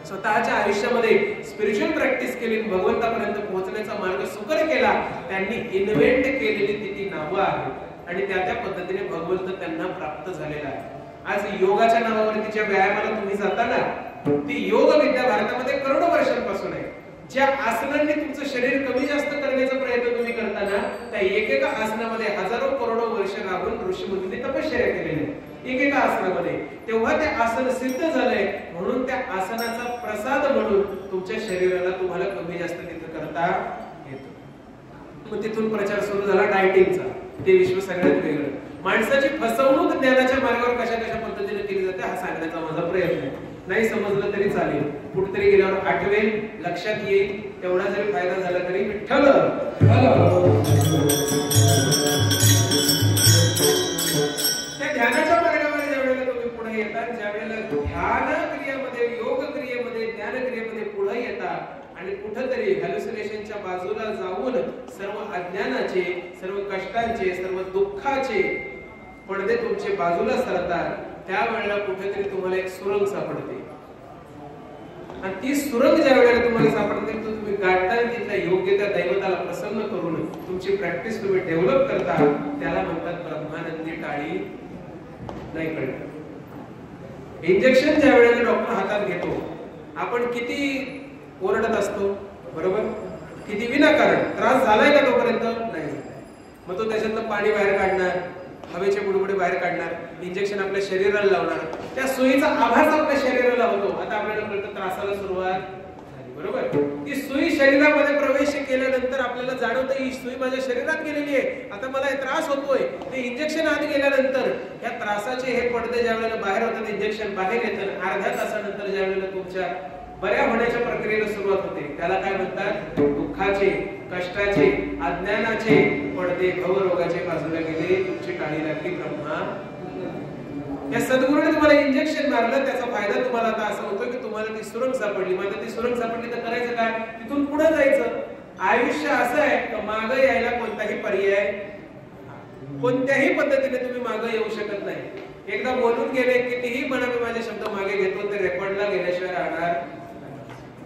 स्वतःच्या आयुष्यामध्ये स्पिरिच्युअल प्रॅक्टिस केली, भगवंतापर्यंत पोहोचण्याचा मार्ग सुकर केला, त्यांनी इन्व्हेंट केलेली ती नावं आहेत आणि त्या पद्धतीने भगवंत त्यांना प्राप्त झालेला आहे. आज योगाच्या नावावरती ज्या व्यायामाला तुम्ही जाता ना, ती योग विद्या भारतामध्ये करोडो वर्षांपासून आहे. ज्या आसनांनी तुमचं शरीर कमी जास्त करण्याचा प्रयत्न तुम्ही करताना, त्या एकेका आसनामध्ये हजारो करोडो वर्ष राहून ऋषीमुनींनी तपश्चर्या केलेली आहे एकेका आसनामध्ये. तेव्हा ते आसन सिद्ध झालंय, म्हणून त्या आसनाचा प्रसाद म्हणून तुमच्या शरीराला तुम्हाला कमी जास्त तिथं करता येतो. मग तिथून प्रचार सुरू झाला डायटिंगचा. ते विश्व सगळ्यात वेगळं. माणसाची फसवणूक ज्ञानाच्या मार्गावर कशा कशा पद्धतीने केली जाते हा सांगण्याचा माझा प्रयत्न आहे. नाही समजलं तरी चालेल, कुठेतरी गेल्यावर आठवेल, लक्षात येईल, तेवढा जरी फायदा झाला तरी विठ्ठल. त्या ध्यानाच्या मार्गावर ज्या वेळेला तुम्ही पुढे येतात, ज्या वेळेला ध्यान क्रियेमध्ये, योग क्रियेमध्ये, ज्ञान क्रियेमध्ये पुढे येतात आणि कुठेतरी हॅल्युसिनेशनच्या बाजूला जाऊन सर्व अज्ञानाचे, सर्व कष्टांचे, सर्व दुःखाचे पडदे तुमचे बाजूला सरतात, त्यावेळेला कुठेतरी तुम्हाला एक सुरंग सापडते. आणि ती सुरंग ज्या वेळेला तुम्हाला सापडते, तो तुम्ही गाठताना तिथल्या योग्य त्या दैवताला प्रसन्न करून तुमची प्रॅक्टिस तुम्ही डेव्हलप करता, त्याला म्हणतात ब्रह्मानंदी टाळी नाही कळत. इंजेक्शन ज्या वेळेला डॉक्टर हातात घेतो, आपण किती ओरडत असतो, बरोबर? किती विनाकारण त्रास झालाय का तोपर्यंत नाही झालाय. मग तो त्याच्यातलं पाणी बाहेर काढणार, हवेचे बुडबुडे बाहेर काढणार, इंजेक्शन आपल्या शरीराला लावणार, त्या सुईचा आभास आपल्या शरीराला होतो. आता आपल्याला कळतं त्रासाला सुरुवात झाली, बरोबर? ती सुई शरीरामध्ये प्रवेश केल्यानंतर आपल्याला जाणवतं ही सुई माझ्या शरीरात गेलेली आहे, आता मला हे त्रास होतोय. ते इंजेक्शन आत गेल्यानंतर या त्रासाचे हे पडदे ज्या वेळेला बाहेर होतात, इंजेक्शन बाहेर येतं, अर्ध्या तासानंतर ज्या वेळेला तुमच्या बऱ्या होण्याच्या प्रक्रियेला सुरुवात होते, त्याला काय म्हणतात? दुःखाचे, कष्टाचे, अज्ञानाचे पडदे, भवरोगाचे बाजूला गेले, तुमची टाळी लागली ब्रह्मा. या सद्गुरूने तुम्हाला इंजेक्शन मारलं, त्याचा फायदा तुम्हाला आता असा होतो की तुम्हाला ती सुरंग सापडली. मग ती सुरंग सापडली तर करायचं काय? तिथून पुढे जायचं. आयुष्य असं आहे की मागे यायला कोणताही पर्याय, कोणत्याही पद्धतीने तुम्ही मागे येऊ शकत नाही. एकदा बोलून गेले, कितीही म्हणा मी माझे शब्द मागे घेतो, ते रेकॉर्डला गेल्याशिवाय राहणार.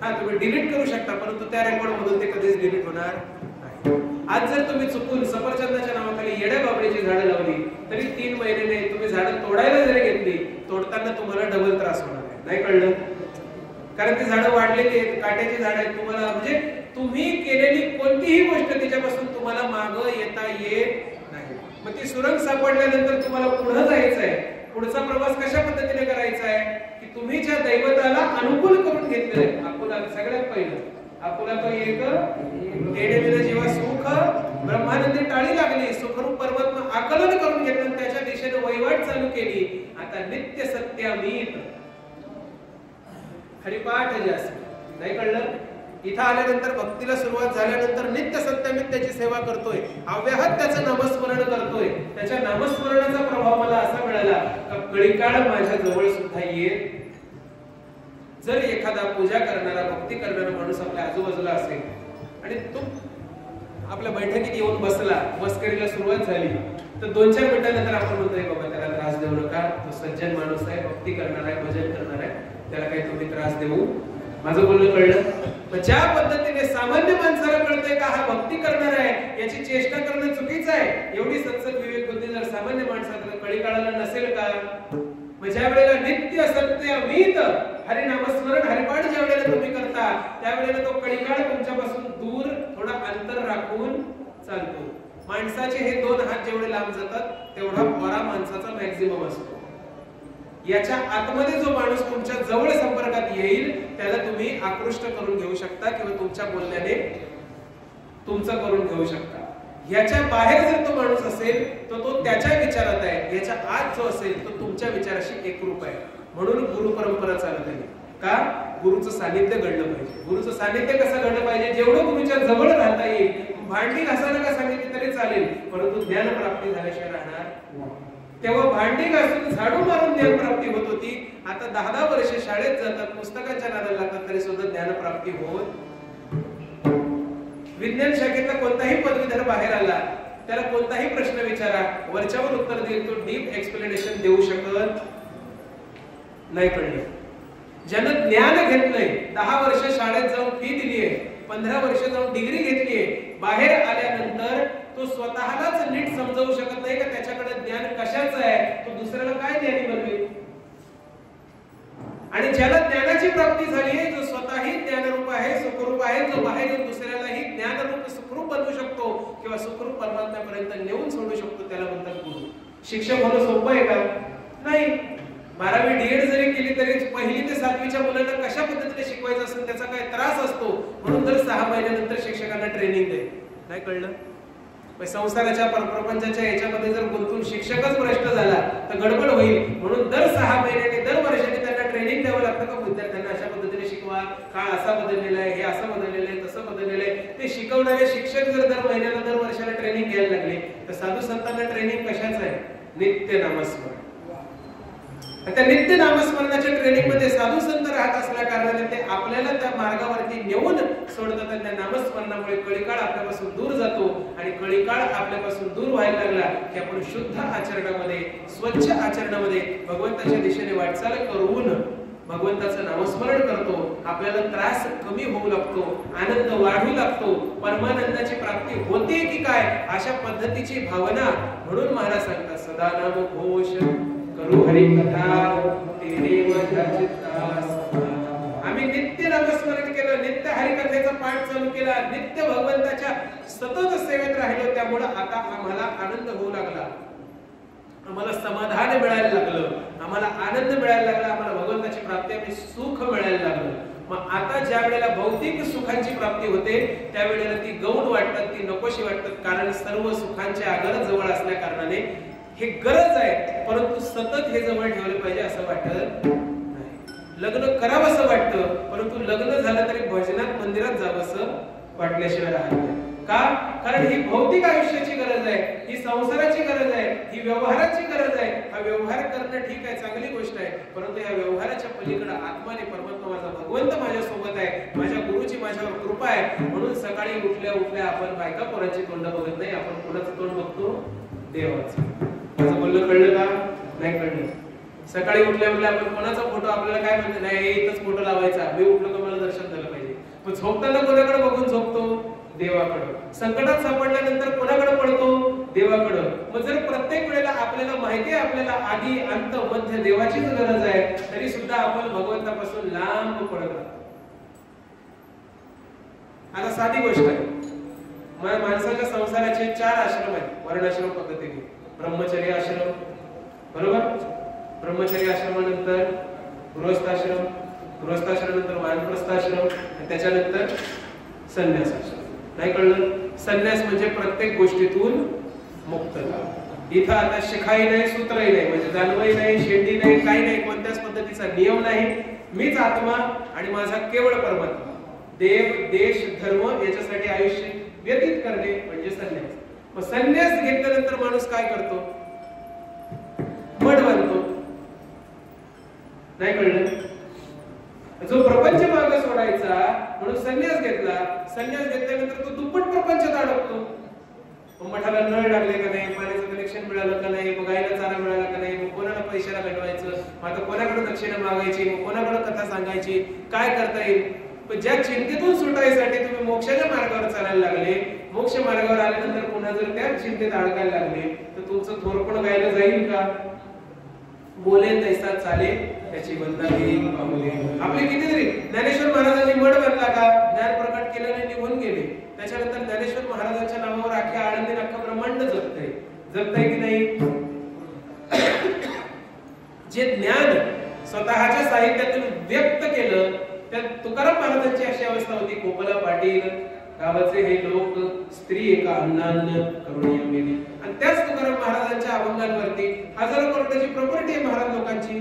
हा, तुम्ही डिलीट करू शकता, परंतु त्या रेकॉर्ड मधून ते कधीच डिलीट होणार नाही. आज जर तुम्ही चुकून सफरचंदाच्या नावाखाली येड्या बाबळीची झाडं लावली, तरी 3 महिन्याने तुम्ही झाडं तोडायला जरी घेतली, तोडताना तुम्हाला डबल त्रास होणार आहे. नाही कळलं? कारण ती झाडं वाढलेली आहेत, काट्याची झाडं आहेत. तुम्हाला म्हणजे तुम्ही केलेली कोणतीही गोष्ट त्याच्यापासून तुम्हाला मागं येता येत नाही. मग ती सुरंग सापडल्यानंतर तुम्हाला पुढे जायचं आहे. पुढचा प्रवास कशा पद्धतीने करायचा आहे की तुम्ही ज्या दैवताला अनुकूल करून घेतलेलं आहे, आपुला सगळ्यात पहिलं आपुला तो एक तेडे जीवा सुख ब्रह्मानंदी टाळी लागली, सुखरूप परमात्मा आकलन करून घेतलं, त्याच्या दिशेने वहिवाट चालू केली. आता नित्य सत्यामीत हरिपाठ जास्त. नाही कळलं? इथं आल्यानंतर भक्तीला सुरुवात झाल्यानंतर नित्य सत्यामीत त्याची सेवा करतोय, अव्याहत त्याचं नामस्मरण करतोय. त्याच्या नामस्मरणाचा प्रभाव मला असा मिळाला का कळीकाळ माझ्या जवळ सुद्धा येत. जर एखादा पूजा करणारा, भक्ती करणारा माणूस आपल्या आजूबाजूला असेल आणि तो आपल्या बैठकीत येऊन बसला, मस्करीला सुरुवात झाली, तर 2-4 मिनिटांनंतर आपण म्हणतोय बाबा त्याला त्रास देऊ नका, तो सज्जन माणूस आहे, भक्ती करणार आहे, भजन करणार आहे, त्याला काही तुम्ही त्रास देऊ माझं बोलणं कळलं? ज्या पद्धतीने सामान्य माणसाला कळतंय का हा भक्ती करणार आहे, याची चेष्टा करणं चुकीचं आहे, एवढी सत्सद विवेक बुद्धी जर सामान्य माणसाला कळी काळाला नसेल का? ज्या वेळेला नित्य सत्य अमित हरिनामस्मरण हरिपाठ ज्या वेळेला तुम्ही करता त्यावेळेला तो कळीकाळ तुमच्यापासून दूर थोडा अंतर राखून चालतो. माणसाचे हे 2 हात जेवढे लांब जातात तेवढा बरा माणसाचा मॅक्झिमम असतो. याच्या आतमध्ये जो माणूस तुमच्या जवळ संपर्कात येईल त्याला तुम्ही आकृष्ट करून घेऊ शकता किंवा तुमच्या बोलण्याने तुमचं करून घेऊ शकता. याच्या बाहेर जर तो माणूस असेल तर तो त्याच्या विचारात आहे, याच्या आत जो असेल तो तुमच्या विचाराशी एकरूप आहे. म्हणून गुरु परंपरा चालत आहे. का? गुरुचं सानिध्य घडलं पाहिजे. गुरुचं सानिध्य कसं घडलं पाहिजे? जेवढं गुरुच्या जवळ राहता येईल, भांडी घासायला का सांगितली तरी चालेल, परंतु ज्ञान प्राप्ती झाल्याशिवाय राहणार. तेव्हा भांडी घासून झाडू मारून ज्ञान प्राप्ती होत होती. आता 10-10 वर्ष शाळेत जातात, पुस्तकाच्या नादाला लागतात, तरी सुद्धा ज्ञान प्राप्ती होत. विज्ञान शाखेतला कोणताही पदवीधर बाहेर आला त्याला कोणताही प्रश्न विचारा, वरच्यावर उत्तर देईल, तो डीप एक्सप्लेनेशन देऊ शकत नाही. कळलं? ज्यानं ज्ञान घेतलंय, 10 वर्ष शाळेत जाऊन फी दिलीये, 15 वर्ष जाऊन डिग्री घेतलीये, बाहेर आल्यानंतर तो स्वतःलाच नीट समजावू शकत नाही का त्याच्याकडे ज्ञान कशाचं आहे, तो दुसऱ्याला काय ज्ञानी बनवेल. आणि ज्याला ज्ञानाची प्राप्ती झाली आहे, जो स्वतःही ज्ञानरूप आहे, सुखरूप आहे, जो बाहेर येऊन दुसऱ्यालाही ज्ञानरूप सुखरूप बनवू शकतो किंवा सुखरूप परमात्म्यापर्यंत नेऊन सोडू शकतो, त्याला म्हणतात गुरु. शिक्षक होणं सोपं आहे का? नाही. 12वी डीएड जरी केली तरी 1ली ते 7वीच्या मुलांना कशा पद्धतीने शिकवायचं असेल त्याचा काय त्रास असतो. म्हणून दर 6 महिन्यानंतर शिक्षकांना ट्रेनिंग दे. नाही कळलं? संसाराच्या प्रपंचाच्या याच्यामध्ये जर गुंतून शिक्षकच भ्रष्ट झाला तर गडबड होईल. म्हणून दर 6 महिन्याने दर वर्षाने त्यांना ट्रेनिंग द्यावं लागतं का विद्यार्थ्यांना अशा पद्धतीने शिकवा, काळ असा बदललेला आहे, हे असं बदललेलं आहे, तसं बदललेलं आहे. ते शिकवणारे शिक्षक जर दर महिन्याला दर वर्षाला ट्रेनिंग घ्यायला लागले तर साधू संतांना ट्रेनिंग कशाच आहे? नित्य नामस्मरण. त्या नित्य नामस्मरणाच्या ट्रेनिंग मध्ये साधू संत राहत असल्या कारणाने ते आपल्याला त्या मार्गावरती नेऊन सोडतात. आणि त्या नामस्मरणामुळे कळीकाळ आपल्यापासून दूर जातो. आणि कळीकाळ आपल्यापासून दूर व्हायला लागला की आपण शुद्ध आचरणामध्ये, स्वच्छ आचरणामध्ये भगवंताच्या दिशेने वाटचाल करून भगवंताचं नामस्मरण करतो. आपल्याला त्रास कमी होऊ लागतो, आनंद वाढू लागतो, परमानंदाची प्राप्ती होते की काय अशा पद्धतीची भावना. म्हणून महाराज सांगतात सदा नाम घोष करू हरी कथा तेरे माझ्या चित्तास. आम्ही नित्य नामस्मरण केलं, नित्य हरिकथेचा पाठ चालू केला, नित्य भगवंताच्या सतत सेवेत राहिलो. त्यामुळे आता आम्हाला आनंद होऊ लागला, आम्हाला समाधान मिळायला लागलं, आम्हाला आनंद मिळायला लागला, आम्हाला भगवंताची प्राप्ती आणि सुख मिळायला लागलं. मग आता ज्या वेळेला भौतिक सुखांची प्राप्ती होते त्यावेळेला ती गौण वाटतात, ती नकोशी वाटतात. कारण सर्व सुखांचे आगर जवळ असल्या कारणाने हे गरज आहे, परंतु सतत हे जवळ ठेवलं पाहिजे असं वाटत नाही. लग्न करावं असं वाटतं, परंतु लग्न झालं तरी भजनात मंदिरात जावं असं वाटल्याशिवाय राहत नाही. का? कारण ही भौतिक आयुष्याची गरज आहे, ही संसाराची गरज आहे, ही व्यवहाराची गरज आहे. हा व्यवहार करणं ठीक आहे, चांगली गोष्ट आहे, परंतु या व्यवहाराच्या पलीकडे आत्माने परमात्मा माझा भगवंत माझ्या सोबत आहे, माझ्या गुरुची माझ्यावर कृपा आहे. म्हणून सकाळी उठल्या उठल्या आपण बायका पोरांची तोंड बघत नाही, आपण कोणाचं तोंड बघतो? देवाचं. माझं बोलणं कळलं का? नाही कळलं? सकाळी उठल्या उठल्या आपण कोणाचा फोटो, आपल्याला काय म्हणतो? नाही, इथंच फोटो लावायचा, मी उठलो तर मला दर्शन झालं पाहिजे. पण झोपताना कोणाकडे बघून झोपतो? देवाकडं. संकटात सापडल्यानंतर कोणाकडे पडतो? देवाकडं. मग जर प्रत्येक वेळेला आपल्याला माहिती आहे आपल्याला आधी अंत मध्य देवाचीच गरज आहे, तरी सुद्धा आपण भगवंतापासून लांब पडत राहतो. आता साधी गोष्ट आहे, माणसाच्या संसाराचे 4 आश्रम आहेत वर्णाश्रम पद्धतीने. ब्रह्मचर्य आश्रम, बरोबर? ब्रह्मचर्य आश्रमानंतर गृहस्थाश्रम, गृहस्थाश्रमानंतर वानप्रस्थाश्रम, त्याच्यानंतर संन्यास आश्रम. नाही कळलं? संन्यास म्हणजे प्रत्येक गोष्टीतून मुक्तता. इथं आता शिखाई नाही, सूत्रही नाही, म्हणजे जानवही नाही, शेंडी नाही, काही नाही, कोणत्याच पद्धतीचा नियम नाही. मीच आत्मा आणि माझा केवळ परमात्मा. देव, देश, धर्म याच्यासाठी आयुष्य व्यतीत करणे म्हणजे संन्यास. मग संन्यास घेतल्यानंतर माणूस काय करतो? मठ बांधतो. नाही कळलं? जो प्रपंच मार्ग सोडायचा म्हणून संन्यास घेतला, संन्यास घेतल्यानंतर तो दुप्पट प्रपंचात अडकतो. मठाला नळ लागले का नाही, पाण्याचं कनेक्शन मिळालं का नाही, मग गायला चारा मिळाला का नाही, मग कोणाला पैशाला घडवायचं, मग आता कोणाकडे दक्षिणा मागायची, मग कोणाकडे कथा सांगायची, काय करता येईल. पण ज्या चिंतेतून सुटायसाठी तुम्ही मोक्षाच्या मार्गावर चालायला लागले, मोक्ष मार्गावर आल्यानंतर पुन्हा जर त्या चिंतेत अडकायला लागले तर तुमचं थोरपण गायला जाईल का? बोले तैसा चाले त्याची बदनामी पाहुले. आपले कितीतरी ज्ञानेश्वर महाराजांनी मठ बांधला का? ज्ञान प्रकट केल्याने निघून गेले. त्याच्यानंतर ज्ञानेश्वर महाराजांच्या नावावर अख्ख्या आळंदीत अख्खं ब्रह्मांड जगतंय की नाही? जे ज्ञान स्वतःच्या साहित्यातून व्यक्त केलं, त्या तुकाराम महाराजांची अशी अवस्था होती. गोपाला पाटील गावाचे हे लोक स्त्री एका अन्नान्न करुणीय मेली. आणि त्याच तुकाराम महाराजांच्या अभंगांवरती हजारो करोडाची प्रॉपर्टी आहे महाराज लोकांची.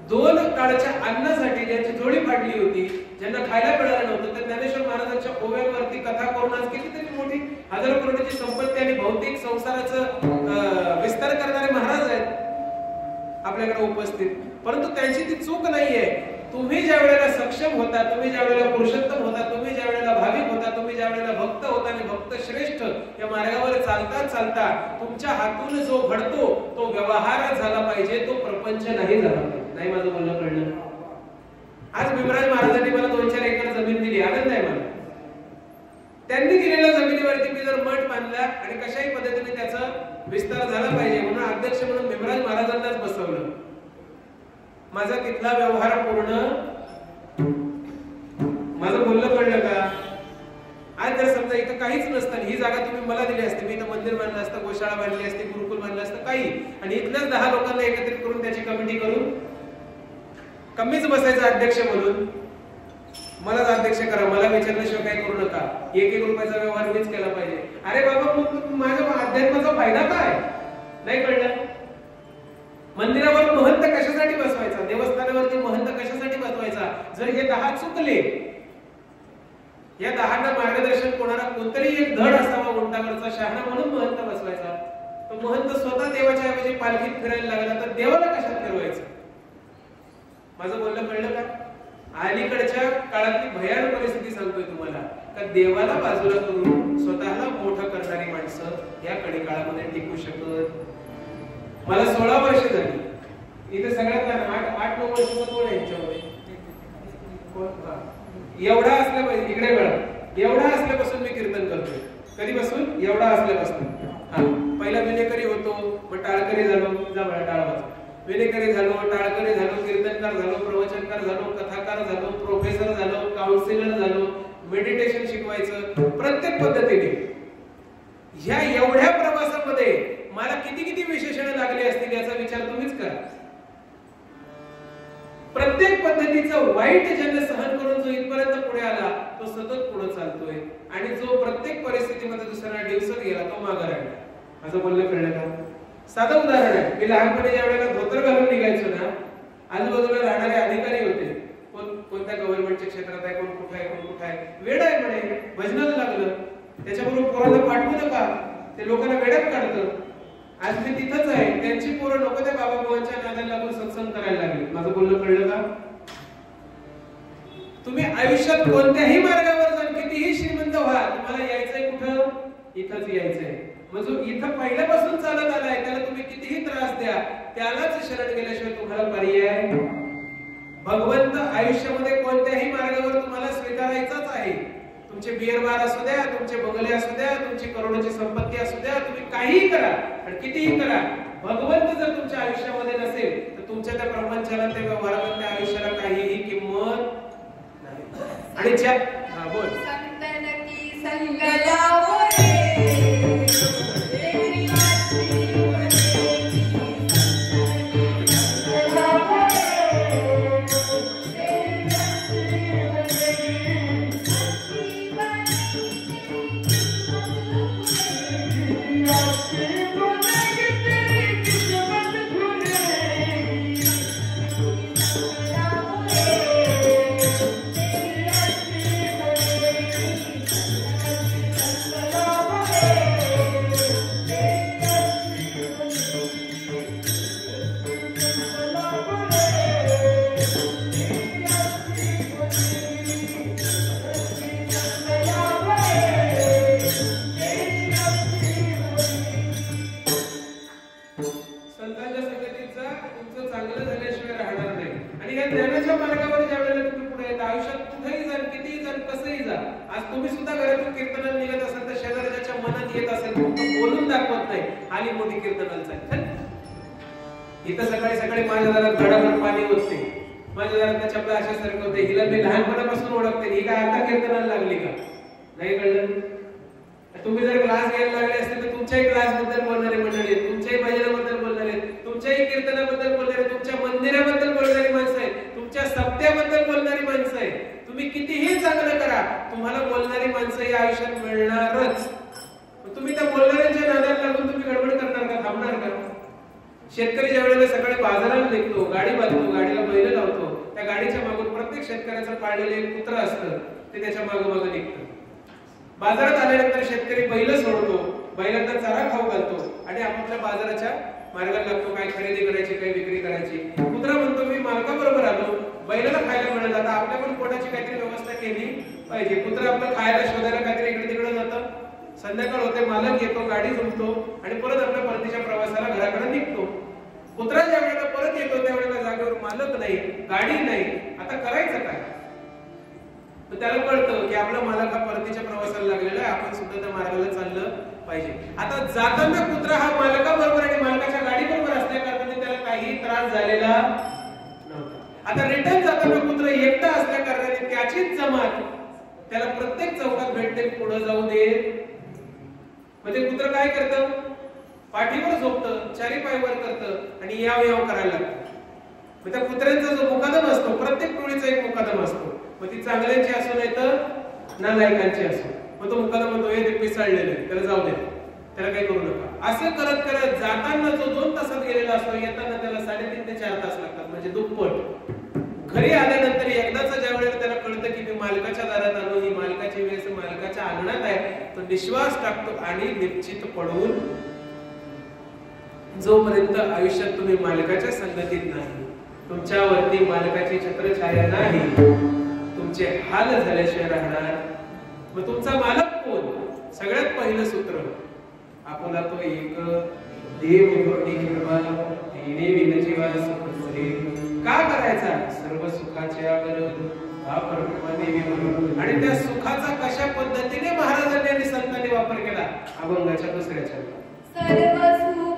2 काळच्या अन्नासाठी ज्यांची जोडी पाडली होती, ज्यांना खायला मिळालं नव्हतं, तर ज्ञानेश्वर महाराजांच्या ओव्यांवरती कथा करून आज कितीतरी मोठी हजारो करोडाची संपत्ती आणि भौतिक संसाराचं विस्तार करणारे महाराज आहेत आपल्याकडे उपस्थित. परंतु त्यांची ती चूक नाहीये. तुम्ही ज्या वेळेला सक्षम होता, तुम्ही ज्या वेळेला पुरुषोत्तम होता, तुम्ही ज्या वेळेला भाविक होता, तुम्ही ज्या वेळेला भक्त होता आणि भक्त श्रेष्ठ या मार्गावर चालता चालता तुमच्या हातून जो घडतो तो व्यवहार झाला पाहिजे, तो प्रपंच नाही झाला पाहिजे. नाही माझं बोलणं कळलं? आज भीमराज महाराजांनी मला 2-4 एकर जमीन दिली, आनंद आहे मला. त्यांनी दिलेल्या जमिनीवरती मी जर मठ बांधला आणि कशाही पद्धतीने त्याचा विस्तार झाला पाहिजे म्हणून अध्यक्ष म्हणून भीमराज महाराजांनाच बसवलं. माझा तिथला व्यवहार पूर्ण. माझं बोलणं कळलं का? आज जर समजा इथं काहीच नसतं, ही जागा तुम्ही मला दिली असते, मी इथं मंदिर बांधलं असतं, गोशाळा बांधली असते, गुरुकुल बांधलं असतं, काही, आणि इथल्याच 10 लोकांना एकत्रित करून त्याची कमिटी करून कमीच बसायचं अध्यक्ष म्हणून. मलाच अध्यक्ष करा, मला विचारल्याशिवाय काही करू नका, 1-1 रुपयाचा व्यवहार मीच केला पाहिजे. अरे बाबा, मग माझ्या अध्यात्माचा फायदा काय? नाही कळलं? मंदिरावर महंत कशासाठी बसवायचा? देवस्थानावरती महंत कशासाठी बसवायचा? जर हे 10 चुकले, या 10 मार्गदर्शन कोणाला कोणतरी एक धड असावा उंटावरचा शहाणा म्हणून महंत बसवायचा. तो महंत स्वतः देवाच्या ऐवजी पालखीत फिरायला लागला तर देवाला कशात फिरवायचं? माझं बोलणं कळलं का? अलीकडच्या काळातली भयानक परिस्थिती सांगतोय तुम्हाला, का देवाला बाजूला करून स्वतःला मोठं करणारी माणसं या कडी काळामध्ये टिकू शकत. मला 16 वर्ष झाली इथे. सगळ्यात 8-9 वर्ष कोण आहे यांच्यामध्ये? एवढा असल्यापासून इकडे बघा, एवढा असल्यापासून मी कीर्तन करतोय. कधीपासून? एवढा असल्यापासून. पहिला विनेकरी होतो, मग टाळकरी झालो, जा बळा टाळ वाजव. विनेकरी झालो, टाळकरी झालो, कीर्तनकार झालो, प्रवचनकार झालो, कथाकार झालो, प्रोफेसर झालो, काउन्सिलर झालो, मेडिटेशन शिकवायचं प्रत्येक पद्धतीने. ह्या एवढ्या प्रवासामध्ये मला किती विशेषणं लागली असतील याचा विचार तुम्हीच करा. प्रत्येक पद्धतीचं वाईट ज्याने सहन करून जो इथपर्यंत पुढे आला तो सतत पुढे चालतोय, आणि जो प्रत्येक परिस्थितीमध्ये दुसऱ्या दिवसात गेला तो मागे राहिला. माझं बोलणं कळलं का? साधं उदाहरण आहे. मी लहानपणी ज्या वेळेला धोतर घालून निघायचो ना, आजूबाजूला राहणारे अधिकारी होते, कोणत्या गव्हर्नमेंटच्या क्षेत्रात आहे, कोण कुठे आहे, कोण कुठे आहे, वेड आहे म्हणे, भजनाला लागलं, त्याच्याबरोबर पोरांना पाठवू नका, ते लोकांना वेड्यात काढतं. आज मी तिथंच आहे, त्यांची पोरं नको त्या बाबा भावांच्या नादाला लागून सत्संग करायला लागले. माझं बोलणं कळलं का? तुम्ही आयुष्यात कोणत्याही मार्गावर जाऊन कितीही श्रीमंत व्हा, तुम्हाला यायचंय कुठं? इथंच यायचंय. म्हणजे इथं पहिल्यापासून चालत आलाय त्याला तुम्ही कितीही त्रास द्या, त्यालाच शरण गेल्याशिवाय तुम्हाला पर्याय. भगवंत आयुष्यामध्ये कोणत्याही मार्गावर तुम्हाला स्वीकारायचाच आहे. तुमचे बिअर बार असू द्या, तुमचे बंगले असू द्या, तुमची करोडोची संपत्ती असू द्या, तुम्ही काहीही करा आणि कितीही करा, भगवंत जर तुमच्या आयुष्यामध्ये नसेल तर तुमच्या त्या प्रपंचाला, त्या व्यवहाराला, त्या आयुष्याला काहीही किंमत नाही. आणि ज्या बोल आणि या ज्ञानाच्या मार्गावर ज्या वेळेला तुम्ही पुढे येता, आयुष्यात कुठेही जा, कितीही जा, कसंही जा, आज तुम्ही सुद्धा घरातून कीर्तनाला निघत असाल तर शेजारच्या मनात येत असेल, फक्त बोलून दाखवत नाही, आली मोठी कीर्तनाला जाईल. इथं सकाळी सकाळी माझ्या दारात घडाभर पाणी होत नाही, माझ्या दारात चपला अशा सरकवते, हिला मी लहानपणापासून ओळखते, ही काय आता कीर्तनाला लागली का? नाही कळलं. तुम्ही जर क्लास घ्यायला लागले असते तर तुमच्याही क्लास बद्दल बोलणारे मंडळी आहेत, तुमच्याही भजनाबद्दल बोलणारे आहेत, तुमच्याही कीर्तनाबद्दल बोलणारे, तुमच्या मंदिराबद्दल बोलणारी माणसं आहेत, तुमच्या सप्त्याबद्दल बोलणारी माणसं आहेत. तुम्ही कितीही चांगलं करा, तुम्हाला बोलणारी माणसं या आयुष्यात मिळणारच. तुम्ही त्या बोलणाऱ्यांच्या नादाला लागून तुम्ही गडबड करणार का? थांबणार का? शेतकरी ज्या वेळेला सकाळी बाजारात निघतो, गाडी बांधतो, गाडीला बैल लावतो, त्या गाडीच्या मागून प्रत्येक शेतकऱ्याचं पाळलेलं एक कुत्र असतं, ते त्याच्या मागोमागं निघतं. बाजारात आल्यानंतर शेतकरी बैल सोडतो, बैलांना चारा खाऊ घालतो आणि आपापल्या बाजाराच्या मार्गाला लागतो, काय खरेदी करायची, काय विक्री करायची. कुत्रा म्हणतो मी मालकाबरोबर आलो, बैलाला खायला मिळालं, आता आपल्या पण पोटाची काहीतरी व्यवस्था केली पाहिजे. कुत्रा आपलं खायला शोधायला काहीतरी इकडे तिकडे जातं, संध्याकाळ होते, मालक येतो, गाडी झुमतो आणि परत आपल्या परतीच्या प्रवासाला घराकडे निघतो. कुत्रा ज्या वेळेला परत येतो त्यावेळेला जागेवर मालक नाही, गाडी नाही, आता करायचं काय? तर त्याला कळतं की आपला मालक हा परतीच्या प्रवासाला लागलेला आहे, आपण सुद्धा त्या मार्गाला चाललं पाहिजे. आता जाताना कुत्रा हा मालकाबरोबर आणि मालकाच्या गाडी बरोबर असल्या कारणाने त्याला काही त्रास झालेला नव्हता. आता रिटर्न जाताना कुत्रा एकटा असल्या कारणाने त्याचीच जमात त्याला प्रत्येक चौकात भेटते, पुढे जाऊ दे. म्हणजे कुत्रा काय करतं? पाठीवर झोपतं, चारी पाय वर करतं आणि याव याव करायला लागतं. त्या कुत्र्यांचा जो मुकादम असतो, प्रत्येक टोळीचा एक मुकादम असतो, मग ती चांगल्यांची असो नाही तर नालायकांची असो. मग तो मुकादम म्हणतो हे ते पिसाळलेलं आहे, त्याला जाऊ दे, त्याला काही करू नका. असं करत करत जाताना जो 2 तासात गेलेला असतो, येताना त्याला 3.5 ते 4 तास लागतात, म्हणजे दुप्पट. घरी आल्यानंतर एकदाच ज्या वेळेला त्याला कळतं की मी मालकाच्या दारात आलो, ही मालकाची वेळ मालकाच्या अंगणात आहे, तो निश्वास टाकतो आणि निश्चित पडून जोपर्यंत आयुष्यात तुम्ही मालकाच्या संगतीत नाही, तुमच्यावरती मालकाची छत्रछाया नाही, तुमचे हाल झाल्याशिवाय राहणार. मग तुमचा मालक कोण? सगळ्यात पहिलं सूत्र, आपला तो एक देव करुणी कृपा देणे विनजीवा सुखसरे. का करायचा? सर्व सुखाचे आगर हा परमात्मा देवी म्हणून. आणि त्या सुखाचा कशा पद्धतीने महाराजांनी आणि संतांनी वापर केला? अभंगाच्या दुसऱ्या चरणात सर्व सुख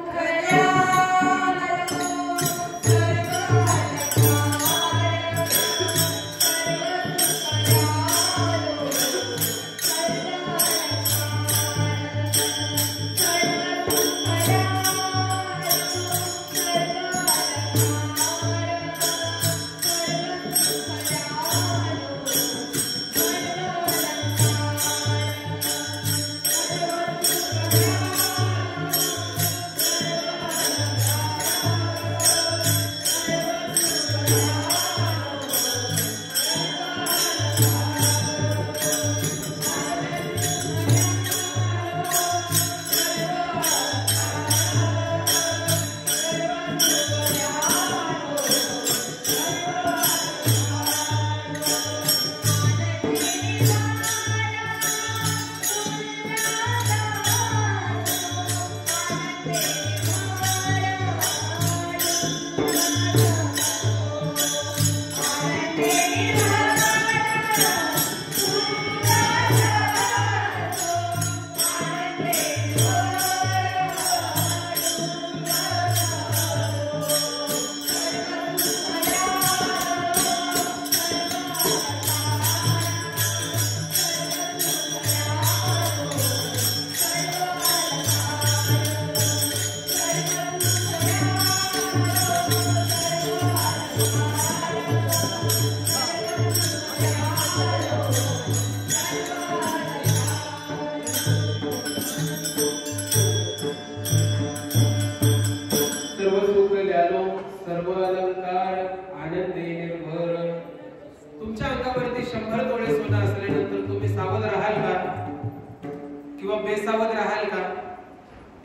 बेसावध राहाल का?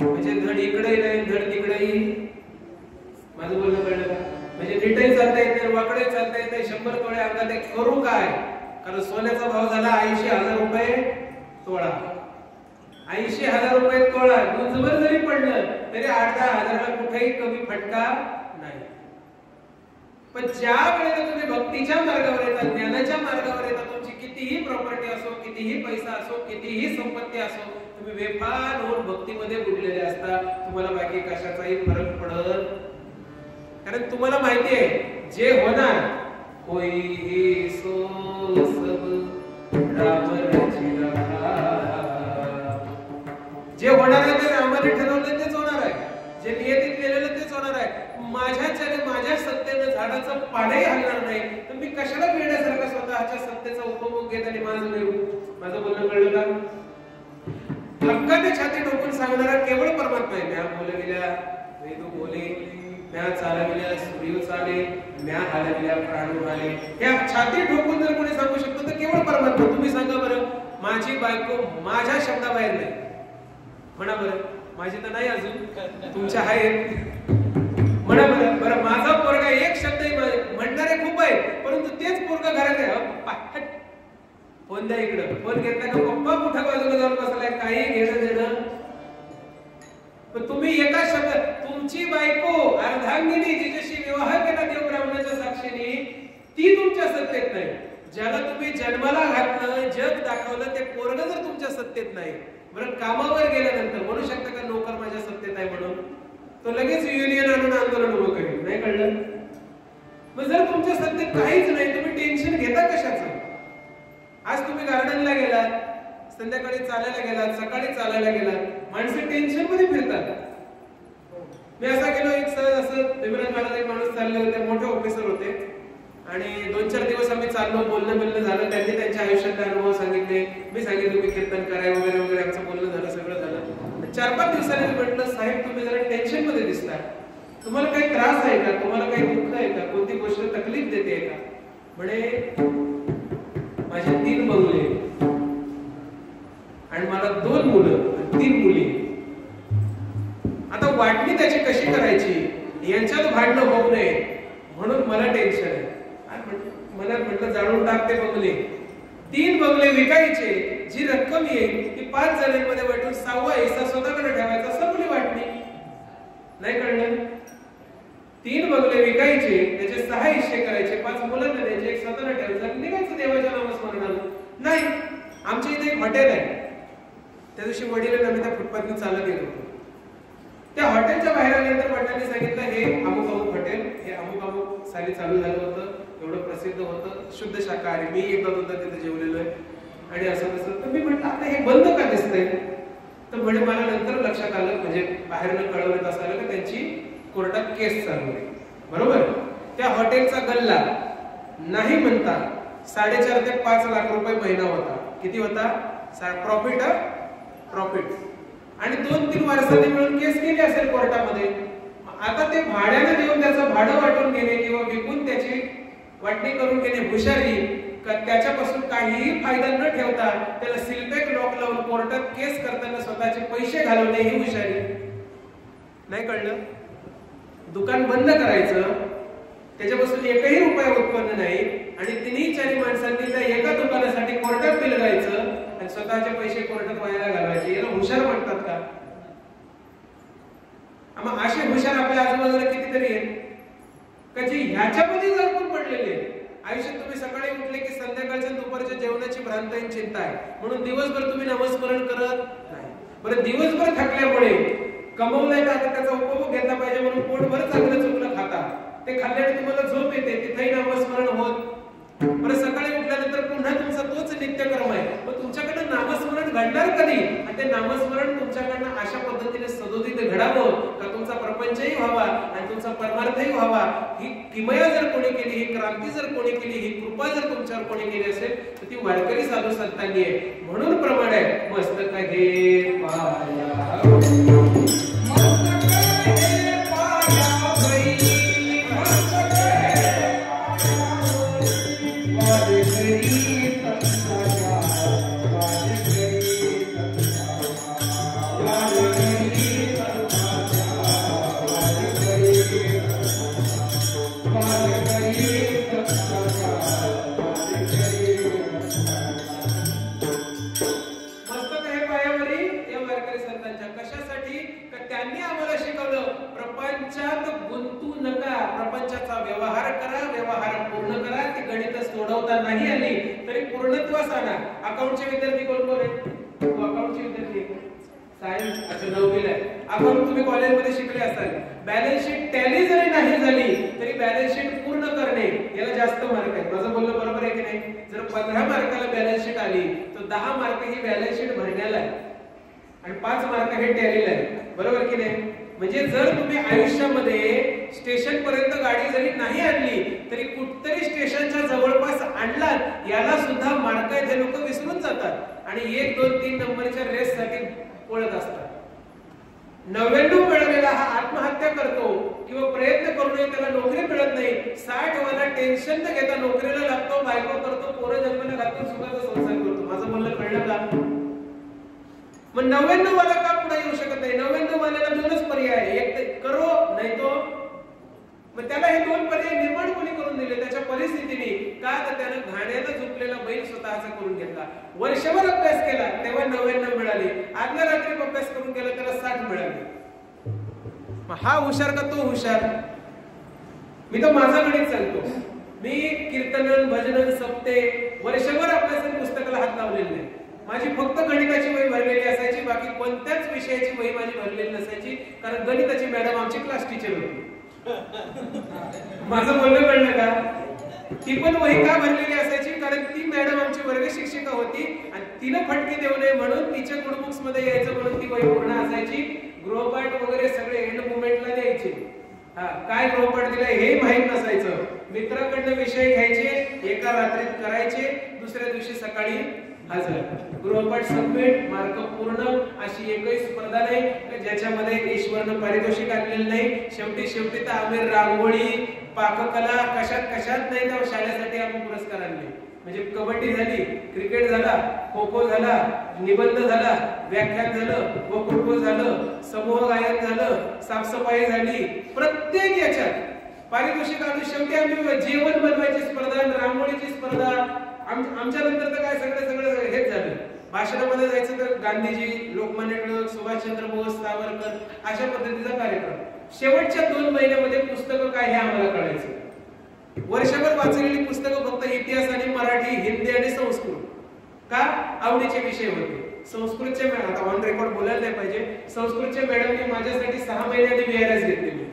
म्हणजे धड इकडेही नाही धड तिकडेही. माझं बोलणं कळलं का? म्हणजे नीटही चालता येत नाही, वाकडेही चालता येत नाही, 100 तोळे अंगात आहे, करू काय? कारण सोन्याचा भाव झाला 80,000 रुपये तोळा. 80,000 रुपये तोळा. गुंजभर जरी पडलं तरी 8-10 हजाराला कुठेही कमी फटका नाही. पण ज्या वेळेला तुम्ही भक्तीच्या मार्गावर येतात, ज्ञानाच्या मार्गावर येतात, तुमची कितीही प्रॉपर्टी असो, कितीही पैसा असो, कितीही संपत्ती असो, तुम्ही बेफान होऊन भक्तीमध्ये बुडलेले असता, तुम्हाला बाकी कशाचाही फरक पडत. कारण तुम्हाला माहिती आहे जे होणार होई सो सब राम रचिला. जे होणार आहे ते रामाने ठरवलं तेच होणार आहे, जे नियतीत केलेलं तेच होणार आहे. माझ्या सत्तेनं झाडाचं पानही हलणार नाही, तर मी कशाला वेड्यासारखा स्वतःच्या सत्तेचा उपभोग घेत आणि माझं मिळवू. माझं बोलणं कळलं का? हक्काने छाती ठोकून सांगणारा केवळ परमात्मा आहे. म्या बोलविल्या वेदू बोले, म्या चालविल्या सूर्य चाले, म्या हलविल्या प्राण उडाले. या छाती ठोकून जर कोणी सांगू शकतो तर केवळ परमात्मा. तुम्ही सांगा बरं, माझी बायको माझ्या शब्दाबाहेर नाही म्हणा बरं. माझी तर नाही अजून, तुमच्या आहेत म्हणा बरं. बरं माझा पोरगा एक शब्दही म्हणणारे खूप आहे, परंतु तेच पोरगा घरात आहे. फोन द्या इकडं, फोन घेतला का पप्पा कुठं बाजूला जाऊन बसलाय, काही घेणं देणं. पण तुम्ही एका शब्द, तुमची बायको अर्धांगिनी जिच्याशी विवाह केला देव ब्राह्मणाच्या साक्षीने, ती तुमच्या सत्तेत नाही. ज्याला तुम्ही जन्माला घातलं, जग दाखवलं, ते पोरग जर तुमच्या सत्तेत नाही, बरं कामावर गेल्यानंतर म्हणू शकता का नोकर माझ्या सत्तेत आहे म्हणून? तो लगेच युनियन आणून आंदोलन उभं करेल. नाही कळलं? मग जर तुमच्या सत्तेत काहीच नाही, तुम्ही टेन्शन घेता कशाचं? आज तुम्ही गार्डनला गेलात, संध्याकाळी चालायला गेलात, सकाळी चालायला गेलात, माणसं टेन्शन मध्ये फिरतात. मी असा गेलो, एक सहज असं विमानात एक माणूस चालले होते, मोठे ऑफिसर होते, आणि 2-4 दिवस आम्ही चाललो, बोलणं झालं. त्यांनी त्यांच्या आयुष्यातले अनुभव सांगितले, मी सांगितलं मी कीर्तन कराय वगैरे वगैरे, आमचं बोलणं झालं, सगळं झालं. 4-5 दिवसांनी मी म्हटलं, साहेब तुम्ही जरा टेन्शन मध्ये दिसता, तुम्हाला काही त्रास आहे का, तुम्हाला काही दुःख आहे का, कोणती गोष्ट तकलीफ देते का? म्हणे माझे 3 बंगले आणि मला 2 मुलं आणि 3 मुली. आता वाटणी त्याची कशी करायची यांच्यात भांडणं होऊ नये म्हणून मला टेन्शन आहे. मला म्हटलं जाणून टाकते बंगले, 3 बंगले विकायचे, जी रक्कम येईल ती 5 जणांमध्ये वाटून 6वा हिस्सा स्वतःकडे ठेवायचा, संपली वाटणी. नाही कळलं? 3 बंगले विकायचे, त्याचे 6 हिस्से करायचे, 5 मुलांना द्यायचे, एक स्वतःला ठेवायचं, निघायचं देवाच्या नामस्मरणाला. नाही, आमच्या इथे एक हॉटेल आहे. त्या दिवशी वडिलांना आम्ही त्या फुटपाथने चालत येत होतो. त्या हॉटेलच्या बाहेर आल्यानंतर वडिलांनी सांगितलं हे अमुक अमुक हॉटेल, हे अमुक अमुक साली चालू झालं होतं, एवढं प्रसिद्ध होतं, शुद्ध शाकाहारी, मी एकदा दोनदा तिथे जेवलेलो आहे आणि असं तसं. तर मी म्हटलं आता हे बंद का दिसतंय? तर म्हणे मला नंतर लक्षात आलं, म्हणजे बाहेरनं कळवण्यात असं आलं की त्यांची कोर्टात केस चालू आहे. बरोबर? त्या हॉटेलचा गल्ला नाही म्हणता 4.5 ते 5 लाख रुपये महिना होता. किती होता? प्रॉफिट. आणि 2-3 वर्षांनी मिळून केस केली असेल कोर्टामध्ये. आता ते भाड्याने देऊन त्याचं भाडं वाटून घेणे किंवा विकून त्याची वाटणी करून घेणे हुशारी का, त्याच्यापासून काहीही फायदा न ठेवता त्याला सिलपॅक लॉक लावून कोर्टात केस करताना स्वतःचे पैसे घालवणे ही हुशारी. नाही कळलं? दुकान बंद करायचं, त्याच्यापासून एकही रुपया उत्पन्न नाही, आणि 3-4 माणसांनी त्या एका दुकानासाठी कोर्टात बिल गायचं आणि स्वतःचे पैसे कोर्टात वायाला घालवायचे. याला हुशार म्हणतात का? मग असे हुशार आपल्या आजूबाजूला कितीतरी आहेत का जे ह्याच्यामध्ये जळकून पडलेले आहेत. आयुष्यात तुम्ही सकाळी उठले की संध्याकाळच्या दुपारच्या जेवणाची भ्रांत आणि चिंता आहे म्हणून दिवसभर तुम्ही नामस्मरण करत नाही. बरं दिवसभर थकल्यामुळे कमवलंय का, आता त्याचा उपभोग घेतला पाहिजे म्हणून पोटभर चांगलं चुकलं खाता, ते खाल्ल्याने तुम्हाला झोप येते, तिथेही नामस्मरण होत. बरं सकाळी उठल्यानंतर पुन्हा तुमचा तोच नित्यक्रम आहे, मग तुमच्याकडे नामस्मरण घडणार कधी? आणि ते नामस्मरण तुमच्याकडनं अशा पद्धतीने सदोदित घडावं का तुमचा प्रपंचही व्हावा आणि तुमचा परमार्थही व्हावा. ही किमया जर कोणी केली, ही क्रांती जर कोणी केली, ही कृपा जर तुमच्यावर कोणी केली असेल तर ती वारकरी साधू संतांनी आहे. म्हणून प्रमाणे मस्तक हे पाया सोडवता नाही आली तरी पूर्णत्वास आणा. अकाउंटचे विद्यार्थी कोण कोण आहेत? अकाउंटचे विद्यार्थी सायन्स अच्छा 9वीला आहे. अकाउंट तुम्ही कॉलेजमध्ये शिकले असाल. बॅलन्स शीट टॅली जरी नाही झाली तरी बॅलन्स शीट पूर्ण करणे याला जास्त मार्क आहेत. माझं बोलणं बरोबर आहे की नाही? जर 15 मार्काला बॅलन्स शीट आली तर 10 मार्क ही बॅलन्स शीट भरण्याला आहे आणि 5 मार्क हे टॅलीला आहे. बरोबर की नाही? म्हणजे जर तुम्ही आयुष्यामध्ये स्टेशन पर्यंत गाडी जरी नाही आणली तरी कुठतरी स्टेशनच्या जवळपास आणलात याला सुद्धा मार्क आहे. जे लोक विसरून जातात आणि 1 2 3 नंबरच्या रेस साठी पळत असतात. 99 मिळवलेला हा आत्महत्या करतो किंवा प्रयत्न करूनही त्याला नोकरी मिळत नाही. 60 वाला टेन्शन न घेता नोकरीला लागतो, बायको करतो, पोरं जन्माला घालतो, सुखाचा संसार करतो. माझं म्हणणं कळलं का? मग 99 वाला का पुढे येऊ शकत नाही? 99 वाल्याला 2च पर्याय आहे, एक तर करो नाही तो. मग त्याला हे 2 पर्याय निर्माण कोणी करून दिले? त्याच्या परिस्थितीने. का तर त्यानं घाण्याला झोपलेला बैल स्वतःचा करून घेतला. वर्षभर अभ्यास केला तेव्हा 99 मिळाले. आदल्या रात्री अभ्यास करून गेला त्याला 60 मिळाले. मग हा हुशार का तो हुशार? मी तर माझा गणित सांगतो. मी कीर्तन भजन सप्ते वर्षभर अभ्यास पुस्तकाला हात लावलेला नाही. माझी फक्त गणिताची वही भरलेली असायची, बाकी कोणत्याच विषयाची वही माझी भरलेली नसायची. कारण गणिताची मॅडम आमची क्लास टीचर होती. माझं बोलणं कळलं का? ती पण वही का भरलेली असायची? कारण ती मॅडम आमची वर्ग शिक्षिका होती आणि तिनं फटके देऊ नये म्हणून तिच्या नोटबुक्स मध्ये यायचं म्हणून ती वही पूर्ण असायची. गृहपाठ वगैरे सगळे एंड मुवमेंटला द्यायचे. काय गृहपाठ दिलाय हे माहित नसायचं. मित्राकडनं विषय घ्यायचे, एका रात्रीत करायचे, दुसऱ्या दिवशी सकाळी हजर. गृहपाठ सबमिट, मार्क पूर्ण. अशी एकही स्पर्धा नाही ज्याच्यामध्ये ईश्वरनं पारितोषिक आणलेलं नाही. शेवटी तर आम्ही रांगोळी, पाककला कशात नाही तर शाळेसाठी आम्ही पुरस्कार आणले. म्हणजे कबड्डी झाली, क्रिकेट झाला, खो खो झाला, निबंध झाला, व्याख्यान झालं, वक्तृत्व झालं, समूह गायन झालं, साफसफाई झाली. प्रत्येक याच्यात पारितोषिक आलं. शेवटी आम्ही जेवण बनवायची स्पर्धा, रांगोळीची स्पर्धा. आमच्या नंतर तर काय सगळं हेच झालं. भाषणामध्ये जायचं तर गांधीजी, लोकमान्य टिळक, सुभाषचंद्र बोस, सावरकर अशा पद्धतीचा कार्यक्रम. शेवटच्या 2 महिन्यामध्ये पुस्तकं काय हे आम्हाला कळायचं. वर्षभर वाचलेली पुस्तकं फक्त इतिहास आणि मराठी, हिंदी आणि संस्कृत. का? आवडीचे विषय होते. संस्कृतचे आता ऑन रेकॉर्ड बोलायला नाही पाहिजे. संस्कृतचे मॅडमने माझ्यासाठी 6 महिन्यांनी VRS घेतलेली.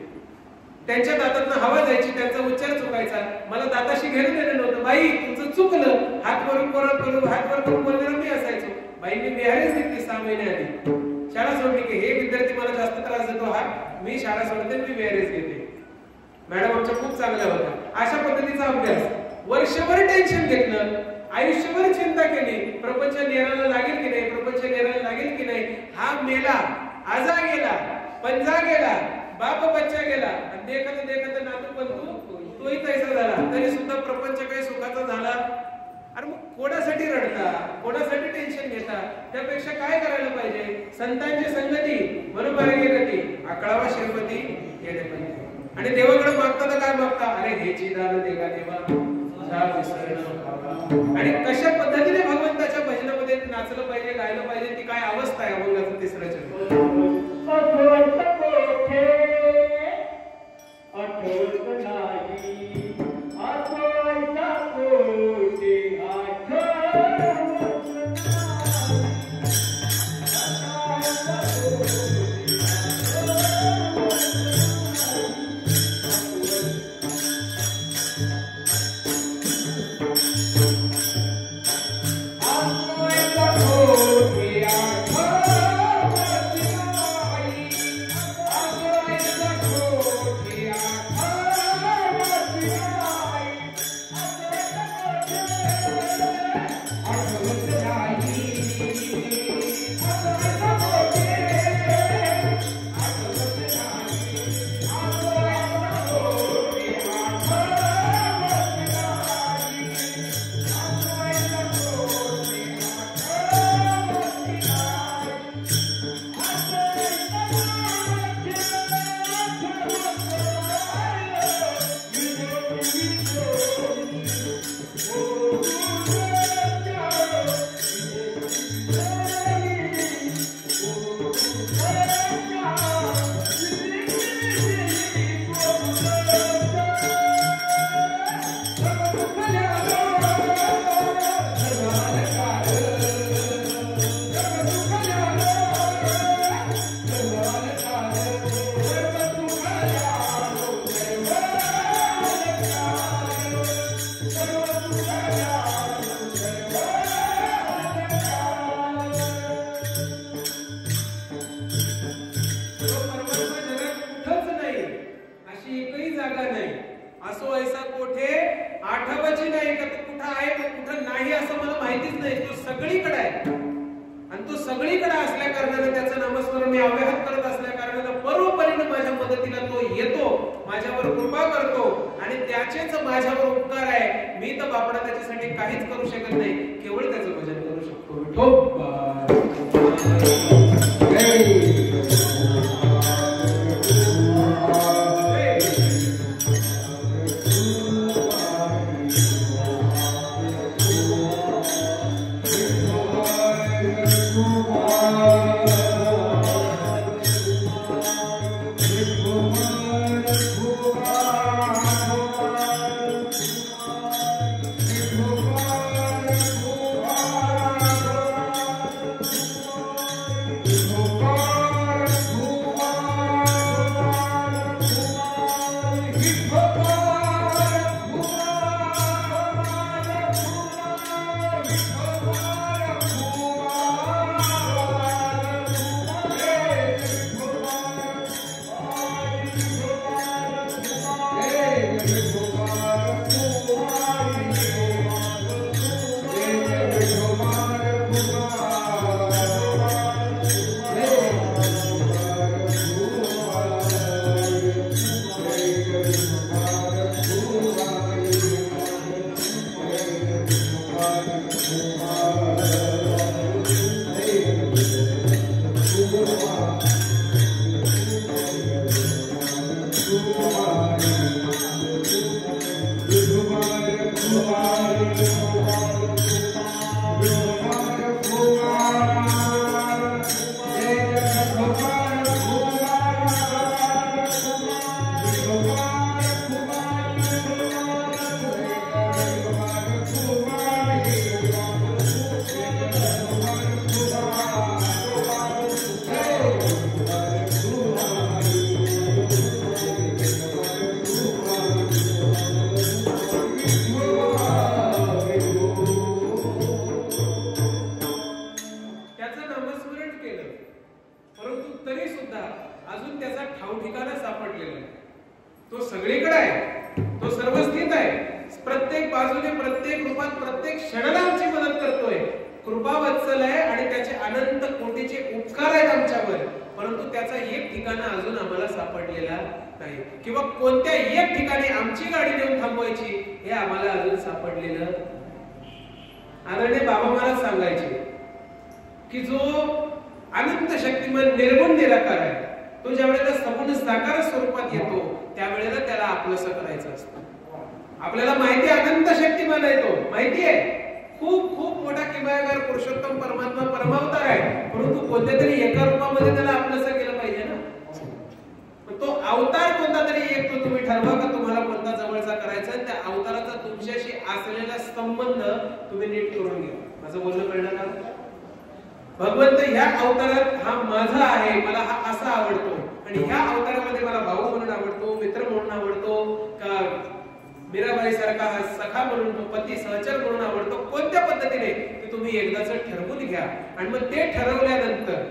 त्यांच्या दातातनं हवा जायची, त्यांचा उच्चार चुकायचा. मला दाताशी घेणं देणं नव्हतं. बाई तुमचं चुकलं, हात वरून करून हात वर करून बोलणारा मी असायचो. बाईंनी VRS घेतली 6 महिन्याआधी. शाळा सोडली की हे विद्यार्थी मला जास्त त्रास देतो, हा मी शाळा सोडते, मी VRS घेते. मॅडम आमच्या खूप चांगल्या होत्या. अशा पद्धतीचा अभ्यास. वर्षभर टेन्शन घेतलं, आयुष्यभर चिंता केली. प्रपंच नेराला लागेल की नाही, प्रपंच नेराला लागेल की नाही. हा मेला, आजा गेला, पंजा गेला, बाप बच्चा गेला. देखत नातू पण तोही तैसा झाला. तरी सुद्धा प्रपंच काही सुखाचा झाला. अरे मग कोणासाठी रडता, कोणासाठी टेन्शन घेता? त्यापेक्षा काय करायला पाहिजे? संतांची संगती, मनोभावे गती, आकळावा श्रीमती येणे पाहिजे. आणि देवाकडे मागताना काय मागता? अरे हेची दान देगा देवा, आणि कशा पद्धतीने भगवंताच्या भजनामध्ये नाचलं पाहिजे, गायलं पाहिजे, ती काय अवस्था आहे अभंगाचं 3रं चरण. Yeah. असो ऐसा कोठे आठवची नाही का तो कुठं आहे का कुठं नाही असं मला माहितीच नाही. तो सगळीकडे आहे आणि तो सगळीकडे असल्या कारणाने त्याचं नामस्मरण मी अव्याहत करत असल्या कारणाने पर्वपरीने माझ्या मदतीला तो येतो, माझ्यावर कृपा करतो आणि त्याचेच माझ्यावर उपकार आहे. मी तर बापडा त्याच्यासाठी काहीच करू शकत नाही, केवळ त्याचं भजन करू शकतो. किंवा कोणत्या एक ठिकाणी आमची गाडी नेऊन थांबवायची हे आम्हाला अजून सापडलेलं. आदरणीय बाबा महाराज सांगायचे की जो अनंत शक्तिमान निर्गुण निराकार आहे तो ज्या वेळेला सगुण साकार स्वरूपात येतो त्यावेळेला त्याला आपलंसं करायचं असतं. आपल्याला माहिती आहे अनंत शक्तिमान आहे, तो माहिती आहे खूप खूप मोठा किमयागार पुरुषोत्तम परमात्मा परमावतार आहे, परंतु कोणत्या तरी एका रूपामध्ये त्याला आपलंसं केलं पाहिजे ना. तो अवतार कोणता तरी एक तो तुम्ही ठरवा का तुम्हाला कोणता जवळचा करायचा, त्या अवताराचा तुमच्याशी असलेला संबंध तुम्ही नीट करून घ्या. माझं बोलणं कळलं का? भगवंत ह्या अवतारात हा माझा आहे, मला हा असा आवडतो आणि ह्या अवतारामध्ये मला भाऊ म्हणून आवडतो, मित्र म्हणून आवडतो का मीराबाई सारखा हा सखा म्हणून, तो पती सहचर म्हणून आवडतो, कोणत्या पद्धतीने ते तुम्ही एकदाच ठरवून घ्या. आणि मग ते ठरवल्यानंतर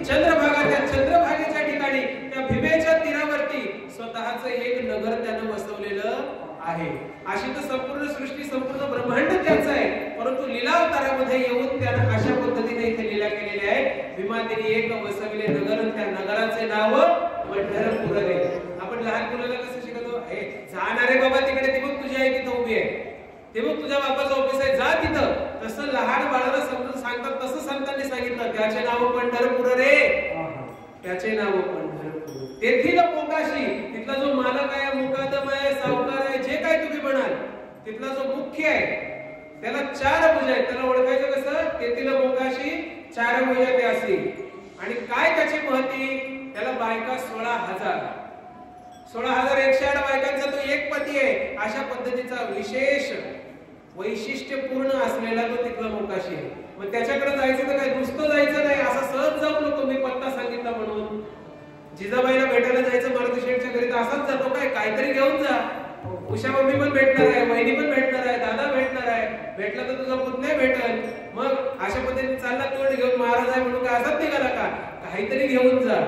चंद्रभागा, त्या चंद्रभागेच्या ठिकाणी त्या भीमेच्या तीरावरती स्वतःच एक नगर त्यानं बसवलेलं आहे. अशी तर संपूर्ण सृष्टी संपूर्ण ब्रह्मांड त्याचं आहे, परंतु लीला अवतारामध्ये येऊन त्यानं अशा पद्धतीने इथे लीला केलेली आहे. भीमातेने एक वसविले नगर, त्या नगराचे नाव पंढरपूर रे. आपण लहान मुलाला कसं शिकवतो, हे जाणारे बाबा तिकडे, ती बघ तुझी आई तिथं उभी आहे, ते बघ तुझ्या बापाचं ऑफिस आहे, जा तिथं. तसं लहान बाळाला समजून सांगतात, तसं संतांनी सांगितलं, त्याचे नाव पंढरपूर रे, त्याचे नाव पंढरपूर. तेथील मोकाशी, तिथला जो मालक आहे, मुकादम आहे, सावकार आहे, जे काय तुम्ही म्हणाल, तिथला जो मुख्य आहे, त्याला 4 भुजा आहेत. त्याला ओळखायचं कसं, तेथील मोकाशी 4 भुजा त्यासी. आणि काय त्याची महती, त्याला बायका 16,000, 16,108 बायकांचा तो एक पती आहे. अशा पद्धतीचा विशेष वैशिष्ट्यपूर्ण असलेला तो तिथला मोकाशी आहे. मग त्याच्याकडे जायचं तर काय नुसतं जायचं नाही, असं सहज जाऊ नको मी पत्ता सांगितला म्हणून. जिजाबाईला भेटायला जायचं मारुती शेठच्या घरी तर असाच जातो काय, काहीतरी घेऊन जा. उषा मम्मी पण भेटणार आहे, वहिनी पण भेटणार आहे, दादा भेटणार आहे, भेटला तर तुझा पुतण्या भेटल. मग अशा पद्धतीने चालला तोंड घेऊन महाराज आहे म्हणून काय असाच निघाला का, काहीतरी घेऊन जा.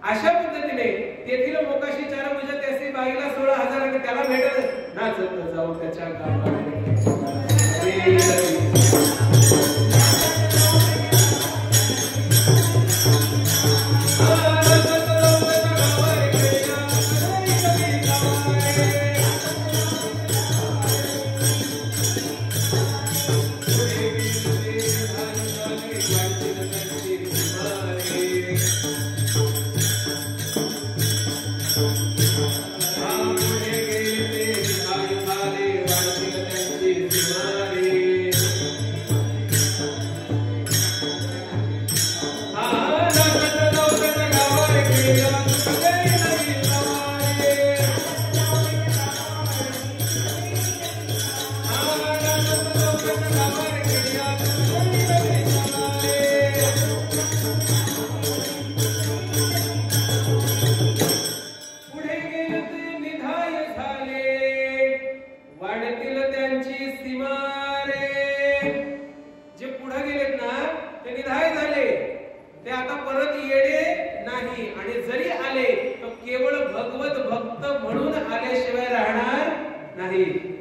अशा पद्धतीने तेथील मोकाशी 4 भुजा त्यासी, बाईला 16,000 आणि त्याला भेटत नाचत जाऊ त्याच्या गावात.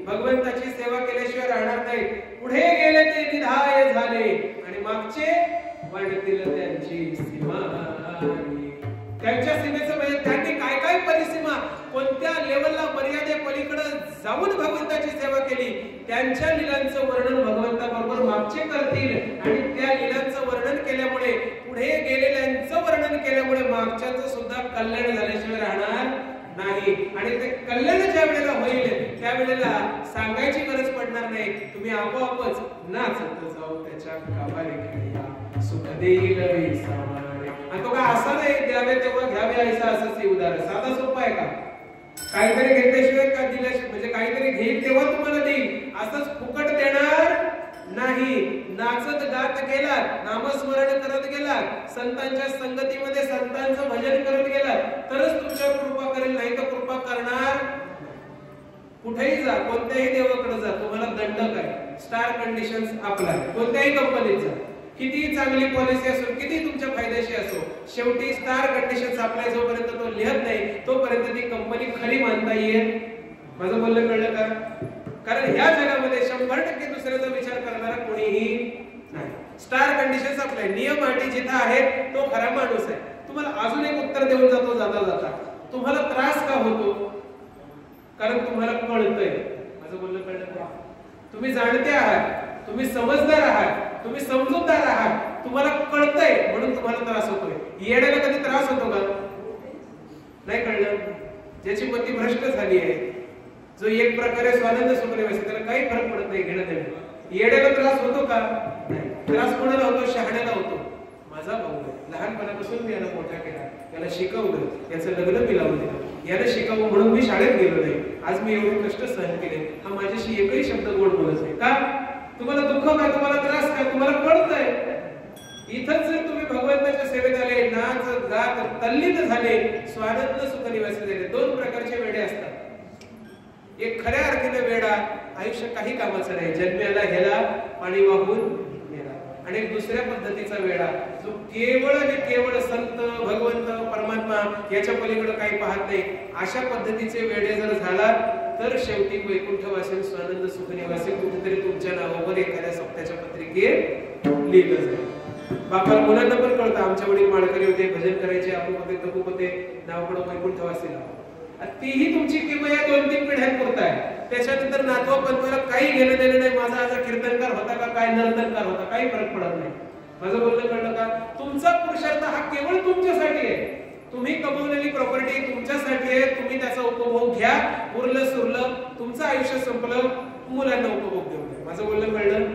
भगवंताची सेवा केल्याशिवाय राहणार नाही. पुढे गेले ते निधाय झाले आणि मागचे वाढतील त्यांची सीमा. त्यांच्या सीमेचं म्हणजे त्यांनी काय काय परिसीमा, कोणत्या लेवलला मर्यादे पलीकडे जाऊन भगवंताची सेवा केली, त्यांच्या लीलांचं वर्णन भगवंताबरोबर मागचे करतील. आणि त्या लीलांचं वर्णन केल्यामुळे, पुढे गेलेल्यांचं वर्णन केल्यामुळे मागच्याचं सुद्धा कल्याण झाल्याशिवाय राहणार नाही. आणि ते कल्याण ज्या वेळेला होईल त्यावेळेला सांगायची गरज पडणार नाही, तुम्ही आपोआपच नाचत जाऊ त्याच्या गाभारे खेळा, सुख देईल विसामारे. आणि तो काय असा नाही, द्यावे तेव्हा घ्यावे ऐसा असंच उदाहरण. साधा सोपा आहे का, काहीतरी घेतल्याशिवाय का दिल्याशिवाय, म्हणजे काहीतरी घेईल तेव्हा तुम्हाला देईल, असंच फुकट देणार नाही. नाचत गात गेलात, नामस्मरण करत गेलात, संतांच्या संगतीमध्ये संतांचं भजन करत गेलात तरच तुमच्यावर कृपा करेल, नाही तर कृपा करणार. कुठेही जा, कोणत्याही देवाकडे जा, तुम्हाला दंड काय, स्टार कंडिशन्स अप्लाय. कोणत्याही कंपनीत जा, किती चांगली पॉलिसी असो, किती तुमच्या फायद्याची असो, शेवटी स्टार कंडिशन्स अप्लाय जोपर्यंत तो लिहत नाही तोपर्यंत ती कंपनी खरी मानता येईल. माझं बोलणं कळलं का? कारण ह्या जगामध्ये 100% दुसऱ्याचा विचार करणारा कोणीही नाही. स्टार कंडिशन्स अप्लाय, नियम अटी जिथे आहेत तो खरा माणूस आहे. तुम्हाला अजून एक उत्तर देऊन जातो जाता जाता, तुम्हाला त्रास का होतो? कारण तुम्हाला कळतंय. माझं बोलणं कळलं का? तुम्ही जाणते आहात, तुम्ही समजदार आहात, तुम्ही समजूतदार आहात, तुम्हाला कळतंय म्हणून तुम्हाला त्रास होतोय. येण्याला कधी त्रास होतो का? नाही कळलं. ज्याची बुद्धी भ्रष्ट झाली आहे, जो एक प्रकारे स्वानंद सुखने वैसे, त्याला काही फरक पडत नाही घेणं देणं. येण्याला त्रास होतो का? नाही. त्रास कोणाला होतो? शहाण्याला होतो. माझा भाऊ लहानपणापासून मी याला मोठा केला, याला शिकवलं, याचं लग्न मी लावून दिलं, याला शिकावं म्हणून मी शाळेत गेलो नाही, आज मी एवढे कष्ट सहन केले, हा माझ्याशी एकही शब्द गोड बोलत नाही. का? तुम्हाला दुःख काय, तुम्हाला त्रास काय, तुम्हाला कळतंय. इथंच जर तुम्ही भगवंताच्या सेवेत आले, नाच गात तल्लीन झाले, स्वानंद सुख निवासी झाले. 2 प्रकारचे वेडे असतात. एक खऱ्या अर्थाने वेडा, आयुष्य काही कामाचं नाही, जन्माला ह्याला पाणी वाहून नेला. आणि एक दुसऱ्या पद्धतीचा वेडा, जो केवळ आणि केवळ संत, भगवंत, परमात्मा याच्या पलीकडे काही पाहत नाही. अशा पद्धतीचे वेडे जर झाला तर शेवटी वैकुंठवासीन स्वानंद सुख निवासी कुठेतरी तुमच्या नावावर एखाद्या सप्त्याच्या पत्रिकेत लिहिलं जाईल. बापाला मुलांना पण कळतं, आमच्या वडील माळकरी होते, भजन करायचे, आपण होते तपू होते, नाव पण वैकुंठवासी नाव. तीही तुमची किमया 2-3 पिढ्यांपुरता आहे. त्याच्यानंतर नातवा पंथाला काही घेणं देणं नाही. माझा आज कीर्तनकार होता का काय नर्तनकार होता काही फरक पडत नाही. माझं बोलणं कळलं का? तुमचा पुरुषार्थ हा केवळ तुमच्यासाठी आहे. तुम्ही कमवलेली प्रॉपर्टी तुमच्यासाठी आहे, तुम्ही त्याचा उपभोग घ्या. उरलं सुरलं तुमचं आयुष्य संपलं, मुलांना उपभोग देऊ द्या. माझं बोलणं कळलं?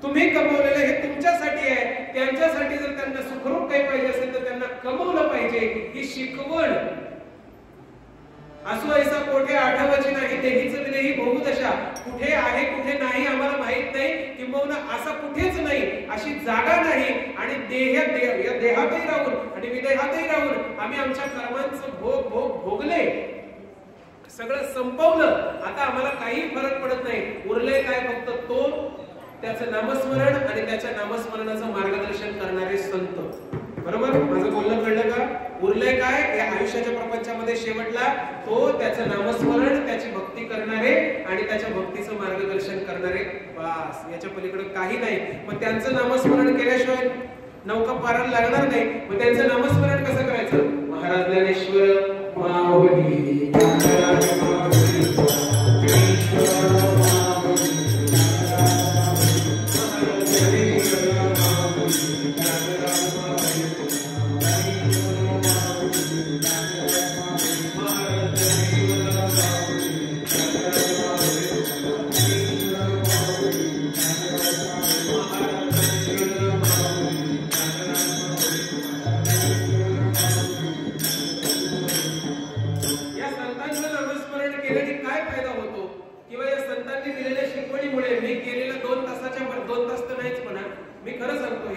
तुम्ही कमवलेलं हे तुमच्यासाठी आहे, त्यांच्यासाठी जर त्यांना सुखरूप काही पाहिजे असेल तर त्यांना कमवलं पाहिजे, ही शिकवण. असो ऐसा कोठे आठवायची नाही, देहीच विदेही भोगू दशा. कुठे आहे कुठे नाही आम्हाला माहित नाही, किंबहुना असा कुठेच नाही, अशी जागा नाही. आणि या देहातही राहून आणि विदेहातही राहून आम्ही आमच्या कर्मांचं भोगले, सगळं संपवलं. आता आम्हाला काही फरक पडत नाही. उरले काय? फक्त तो, त्याचं नामस्मरण आणि त्याच्या नामस्मरणाचं मार्गदर्शन करणारे संत. बरोबर? माझं बोलणं कळलं का? उरलंय काय या आयुष्याच्या प्रपंचामध्ये? शेवटला तो, त्याचं नामस्मरण, त्याची भक्ती करणारे आणि त्याच्या भक्तीचं मार्गदर्शन करणारे. बस, याच्या पलीकडे काही नाही. मग त्यांचं नामस्मरण केल्याशिवाय नौका पारायला लागणार नाही. मग त्यांचं नामस्मरण कसं करायचं? महाराज ज्ञानेश्वर माऊली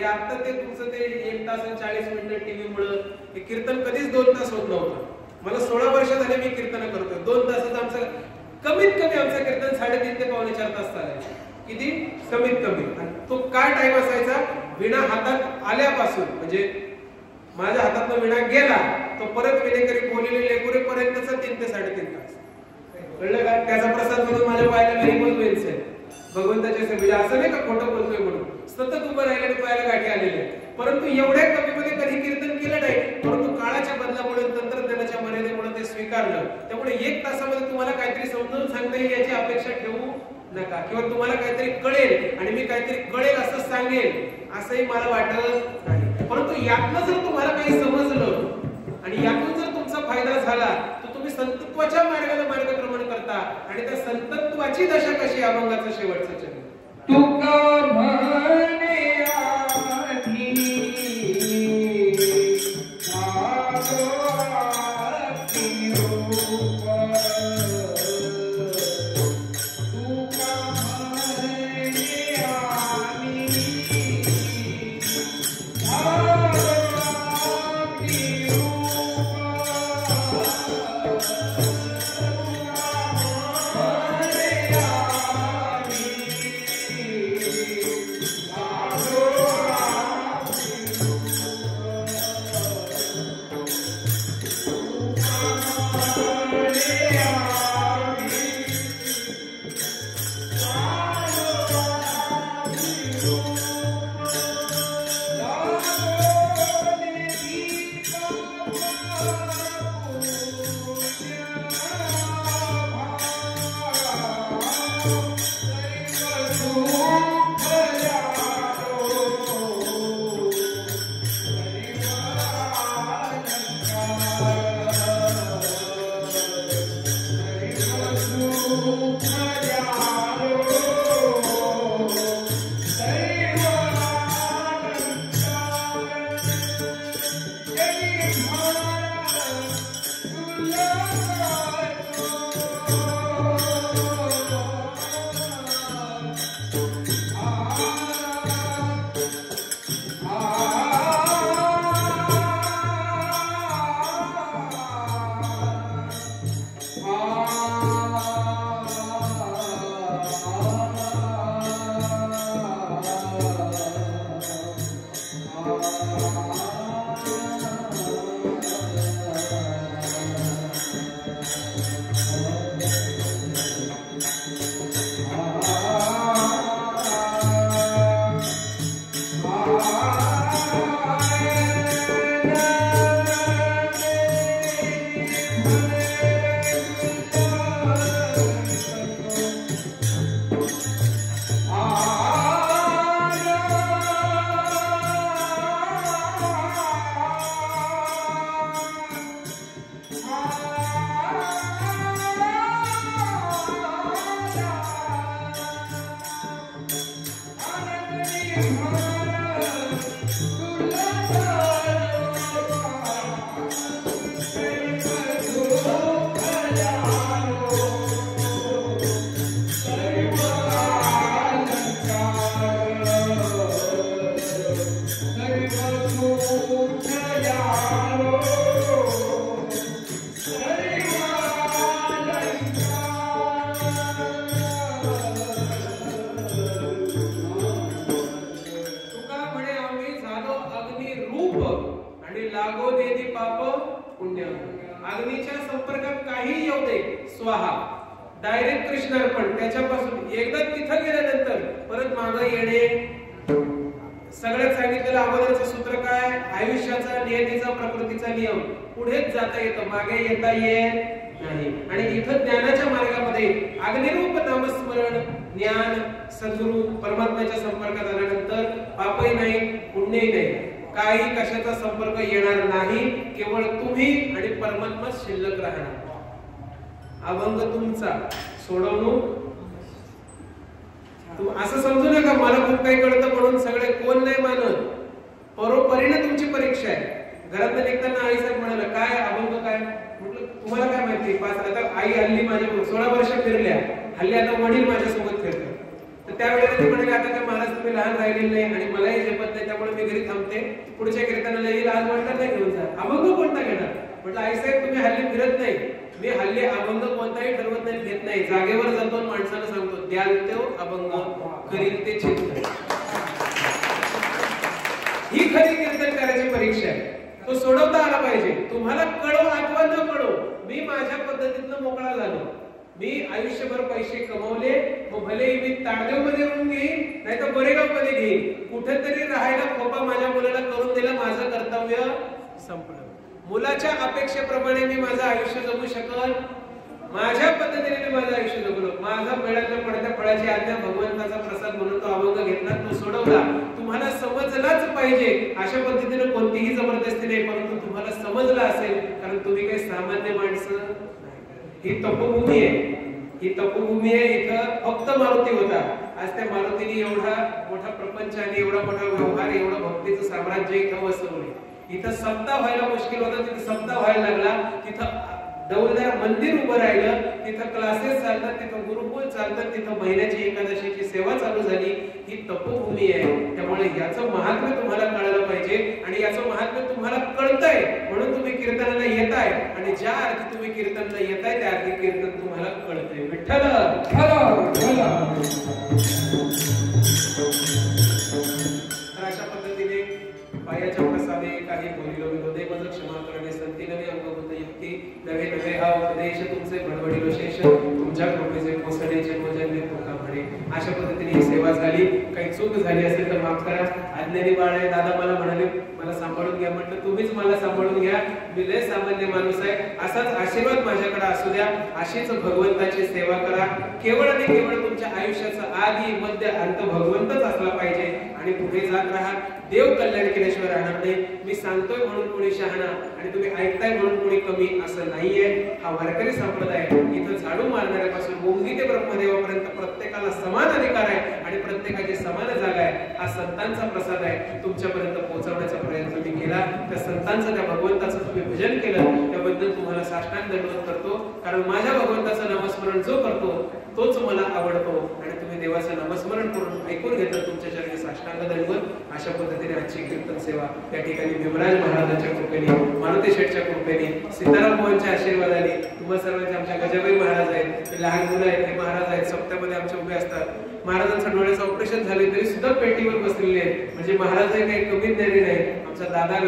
आता ते तुमचं ते 1 तास आणि 40 मिनिटं टीव्हीमुळे कीर्तन कधीच 2 तास होत नव्हतं. मला 16 वर्ष झाले मी कीर्तन करतोय. 2 तासाचं आमचं कमीत कमी आमचं कीर्तन 3.5 ते 4 तास चालायचं. किती? कमीत कमी. तो काय टाइम असायचा? विणा हातात आल्यापासून, म्हणजे माझ्या हातातनं विणा गेला तो परत विणेकरी बोललेले लेकुरे पर्यंतचा 3 ते 3.5 तास. कळलं का? त्याचा प्रसाद म्हणून माझ्या पायाला गरीबच वेल्स आहे भगवंताच्या सेवेला. असं नाही का खोटं बोलतोय म्हणून. सतत उभं राहिल्याने पायाला गाठी आलेले. परंतु एवढ्या कमीमध्ये कधी कीर्तन केलं नाही. परंतु काळाच्या बदलामुळे, तंत्रज्ञानाच्या मर्यादेमुळे ते स्वीकारलं. त्यामुळे 1 तासामध्ये तुम्हाला काहीतरी समजून सांगता येईल याची अपेक्षा ठेवू नका. किंवा तुम्हाला काहीतरी कळेल आणि मी काहीतरी कळेल असं सांगेल असंही मला वाटत नाही. परंतु यातनं जर तुम्हाला काही समजलं आणि यातून जर तुमचा फायदा झाला तर तुम्ही संतत्वाच्या मार्गाला मार्गक्रमण करता. आणि त्या संतत्वाची दशा कशी? अभंगाचं शेवटचं चरण. तुका म्हणे आधी डायरेक्ट कृष्णार्पण. त्याच्यापासून एकदा तिथं गेल्यानंतर परत मागे येणे. सगळ्यात सांगितलेलं अगोदरचं सूत्र काय? आयुष्याचा, नियतीचा, प्रकृतीचा नियम. पुढेच जाता येतं, मागे येता येत नाही. आणि इथं ज्ञानाच्या मार्गामध्ये अग्निरूप नामस्मरण, ज्ञान, सद्गुरु, परमात्म्याच्या संपर्कात आल्यानंतर पापही नाही, पुण्यही नाही, काही कशाचा संपर्क येणार नाही. केवळ तुम्ही आणि परमात्मा शिल्लक राहणार. अभंग तुमचा, सोडवणूक. असं समजू नका मला खूप काही कळतं म्हणून सगळे कोण नाही मानत. परोपरीने तुमची परीक्षा आहे. घरात निघताना आई साहेब म्हणाला काय अभंग काय? म्हटलं तुम्हाला काय माहिती? 5 आता आई हल्ली माझ्या 16 वर्ष फिरल्या, हल्ली आता वडील माझ्यासोबत फिरतात. तर त्यावेळेला ती म्हणाली आता काय महाराज तुम्ही लहान राहिलेले नाही आणि मलाही झेपत नाही, त्यामुळे मी घरी थांबते, पुढच्या कीर्तनाला येईल, आज वाटलं नाही घेऊन जा. अभंग कोणता घेणार? म्हटलं आई साहेब तुम्ही हल्ली फिरत नाही, मी हल्ली अभंग कोणताही ठरवत नाही, घेत नाही, जागेवर जातो माणसाला सांगतो द्याल तो अभंग, करील ते चिंतन. ही खरी कीर्तन करायची परीक्षा आहे. तो सोडवता आला पाहिजे. तुम्हाला कळो अथवा न कळो, मी माझ्या पद्धतीनं मोकळा झालो. मी आयुष्यभर पैसे कमवले, मग भलेही मी ताडदेव मध्ये राहून घेईन, नाही तर गोरेगाव मध्ये घेईन, कुठेतरी राहायला खोपा माझ्या मुलाला करून दिला, माझं कर्तव्य संपलं. मुलाच्या अपेक्षेप्रमाणे मी माझं आयुष्य जगू शकल, माझ्या पद्धतीने मी माझं आयुष्य जगलो. माझा मिळाल्या पडत्या फळाची आज्ञा भगवंताचा प्रसाद म्हणून तो अभंग घेतला, तो सोडवला. तुम्हाला समजलाच पाहिजे. अशा पद्धतीने कोणतीही जबरदस्ती नाही, परंतु तुम्हाला समजलं असेल, कारण तुम्ही काही सामान्य माणसं. ही तपोभूमी आहे, ही तपोभूमी आहे. इथं फक्त मारुती होता. आज त्या मारुतीने एवढा मोठा प्रपंच आणि एवढा मोठा व्यवहार, एवढं भक्तीचं साम्राज्य इथं वसवले. इथं सप्ताह व्हायला मुश्किल होतं, तिथं सप्ताह व्हायला लागला. तिथं दौलदार मंदिर उभं राहिलं, तिथं क्लासेस चालतात, तिथं गुरुकुल चालतात, तिथं महिन्याची एकादशीची सेवा चालू झाली. ही तपोभूमी आहे. त्यामुळे याचं महात्म्य तुम्हाला कळलं पाहिजे आणि याचं महात्म्य तुम्हाला कळतंय म्हणून तुम्ही कीर्तनाला येताय. आणि ज्या अर्थी तुम्ही कीर्तनाला येताय त्या अर्थी कीर्तन तुम्हाला कळतंय. विठ्ठल अशा पद्धतीने पायाच्या प्रसादे काही बोलिलो विनोदे मज क्षमा करणे संती नवे अंगभूत युक्ती नवे नवे हा उपदेश तुमचे बडबडिलो शेष तुमच्या कृपेचे पोसण्याचे भोजन तुका म्हणे. अशा पद्धतीने ही सेवा झाली. काही चूक झाली असेल तर माफ करा. आज्ञानी बाळे दादा मला म्हणाले मला सांभाळून घ्या. म्हटलं तुम्हीच मला सांभाळून घ्या, मी लय सामान्य माणूस आहे. असाच आशीर्वाद माझ्याकडे असू द्या. अशीच भगवंताची सेवा करा. केवळ आणि केवळ तुमच्या आयुष्याचा आदी मध्य अंत भगवंतच असला पाहिजे आणि पुढे जात राहा. देव कल्याण केल्याशिवाय राहणार नाही. मी सांगतोय म्हणून कोणी शहाणा आणि तुम्ही ऐकताय म्हणून कोणी कमी असं नाहीये. हा वारकरी संप्रदाय इथं झाडू मारणाऱ्यापासून मुंगी ते ब्रह्मदेवापर्यंत प्रत्येकाला समान अधिकार आहे आणि प्रत्येकाची समान जागा आहे. हा संतांचा प्रसाद आहे. तुमच्यापर्यंत पोहोचवण्याचा प्रयत्न मी केला. त्या संतांचं, त्या भगवंताचं तुम्ही भजन केलं, त्याबद्दल तुम्हाला साष्टांग दंडवत करतो. कारण माझ्या भगवंताचं नामस्मरण जो करतो तोच मला आवडतो आणि तुम्ही देवाचं नामस्मरण करून ऐकून घेता तुमच्या चरणी साष्टांग दंडवत. अशा पद्धतीने आजची कीर्तन सेवा त्या ठिकाणी भीमराज महाराजांच्या कृपेने, मारुती शेठच्या कृपेने, सीताराम मोहनच्या आशीर्वादाने, तुम्हा सर्वांचे आमच्या गजाबाई महाराज आहेत, लहान मुलं आहेत, हे महाराज आहेत, सप्त्यामध्ये आमच्या उभे असतात. महाराजांचं डोळ्याचं ऑपरेशन झाले तरी सुद्धा पेटीवर बसलेले आहेत. म्हणजे महाराज काही कमी ज्ञानी नाही. आमचा दादा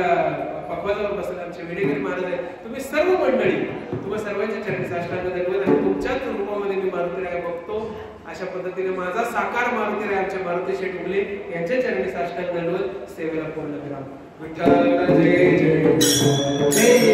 पकवाजावर बसले, आमचे विडेकरी महाराज आहेत. तुम्ही सर्व मंडळी, तुम्हा सर्वांच्या चरणी साष्टांग दंडवत आणि तुमच्याच रूपामध्ये मी मारुतीराय बघतो. अशा पद्धतीने माझा साकार मारुतीराय आमच्या मारुती शेठ उगले यांच्या चरणी साष्टांग दंडवत सेवेला पूर्ण करा. विठ्ठल जय जय जय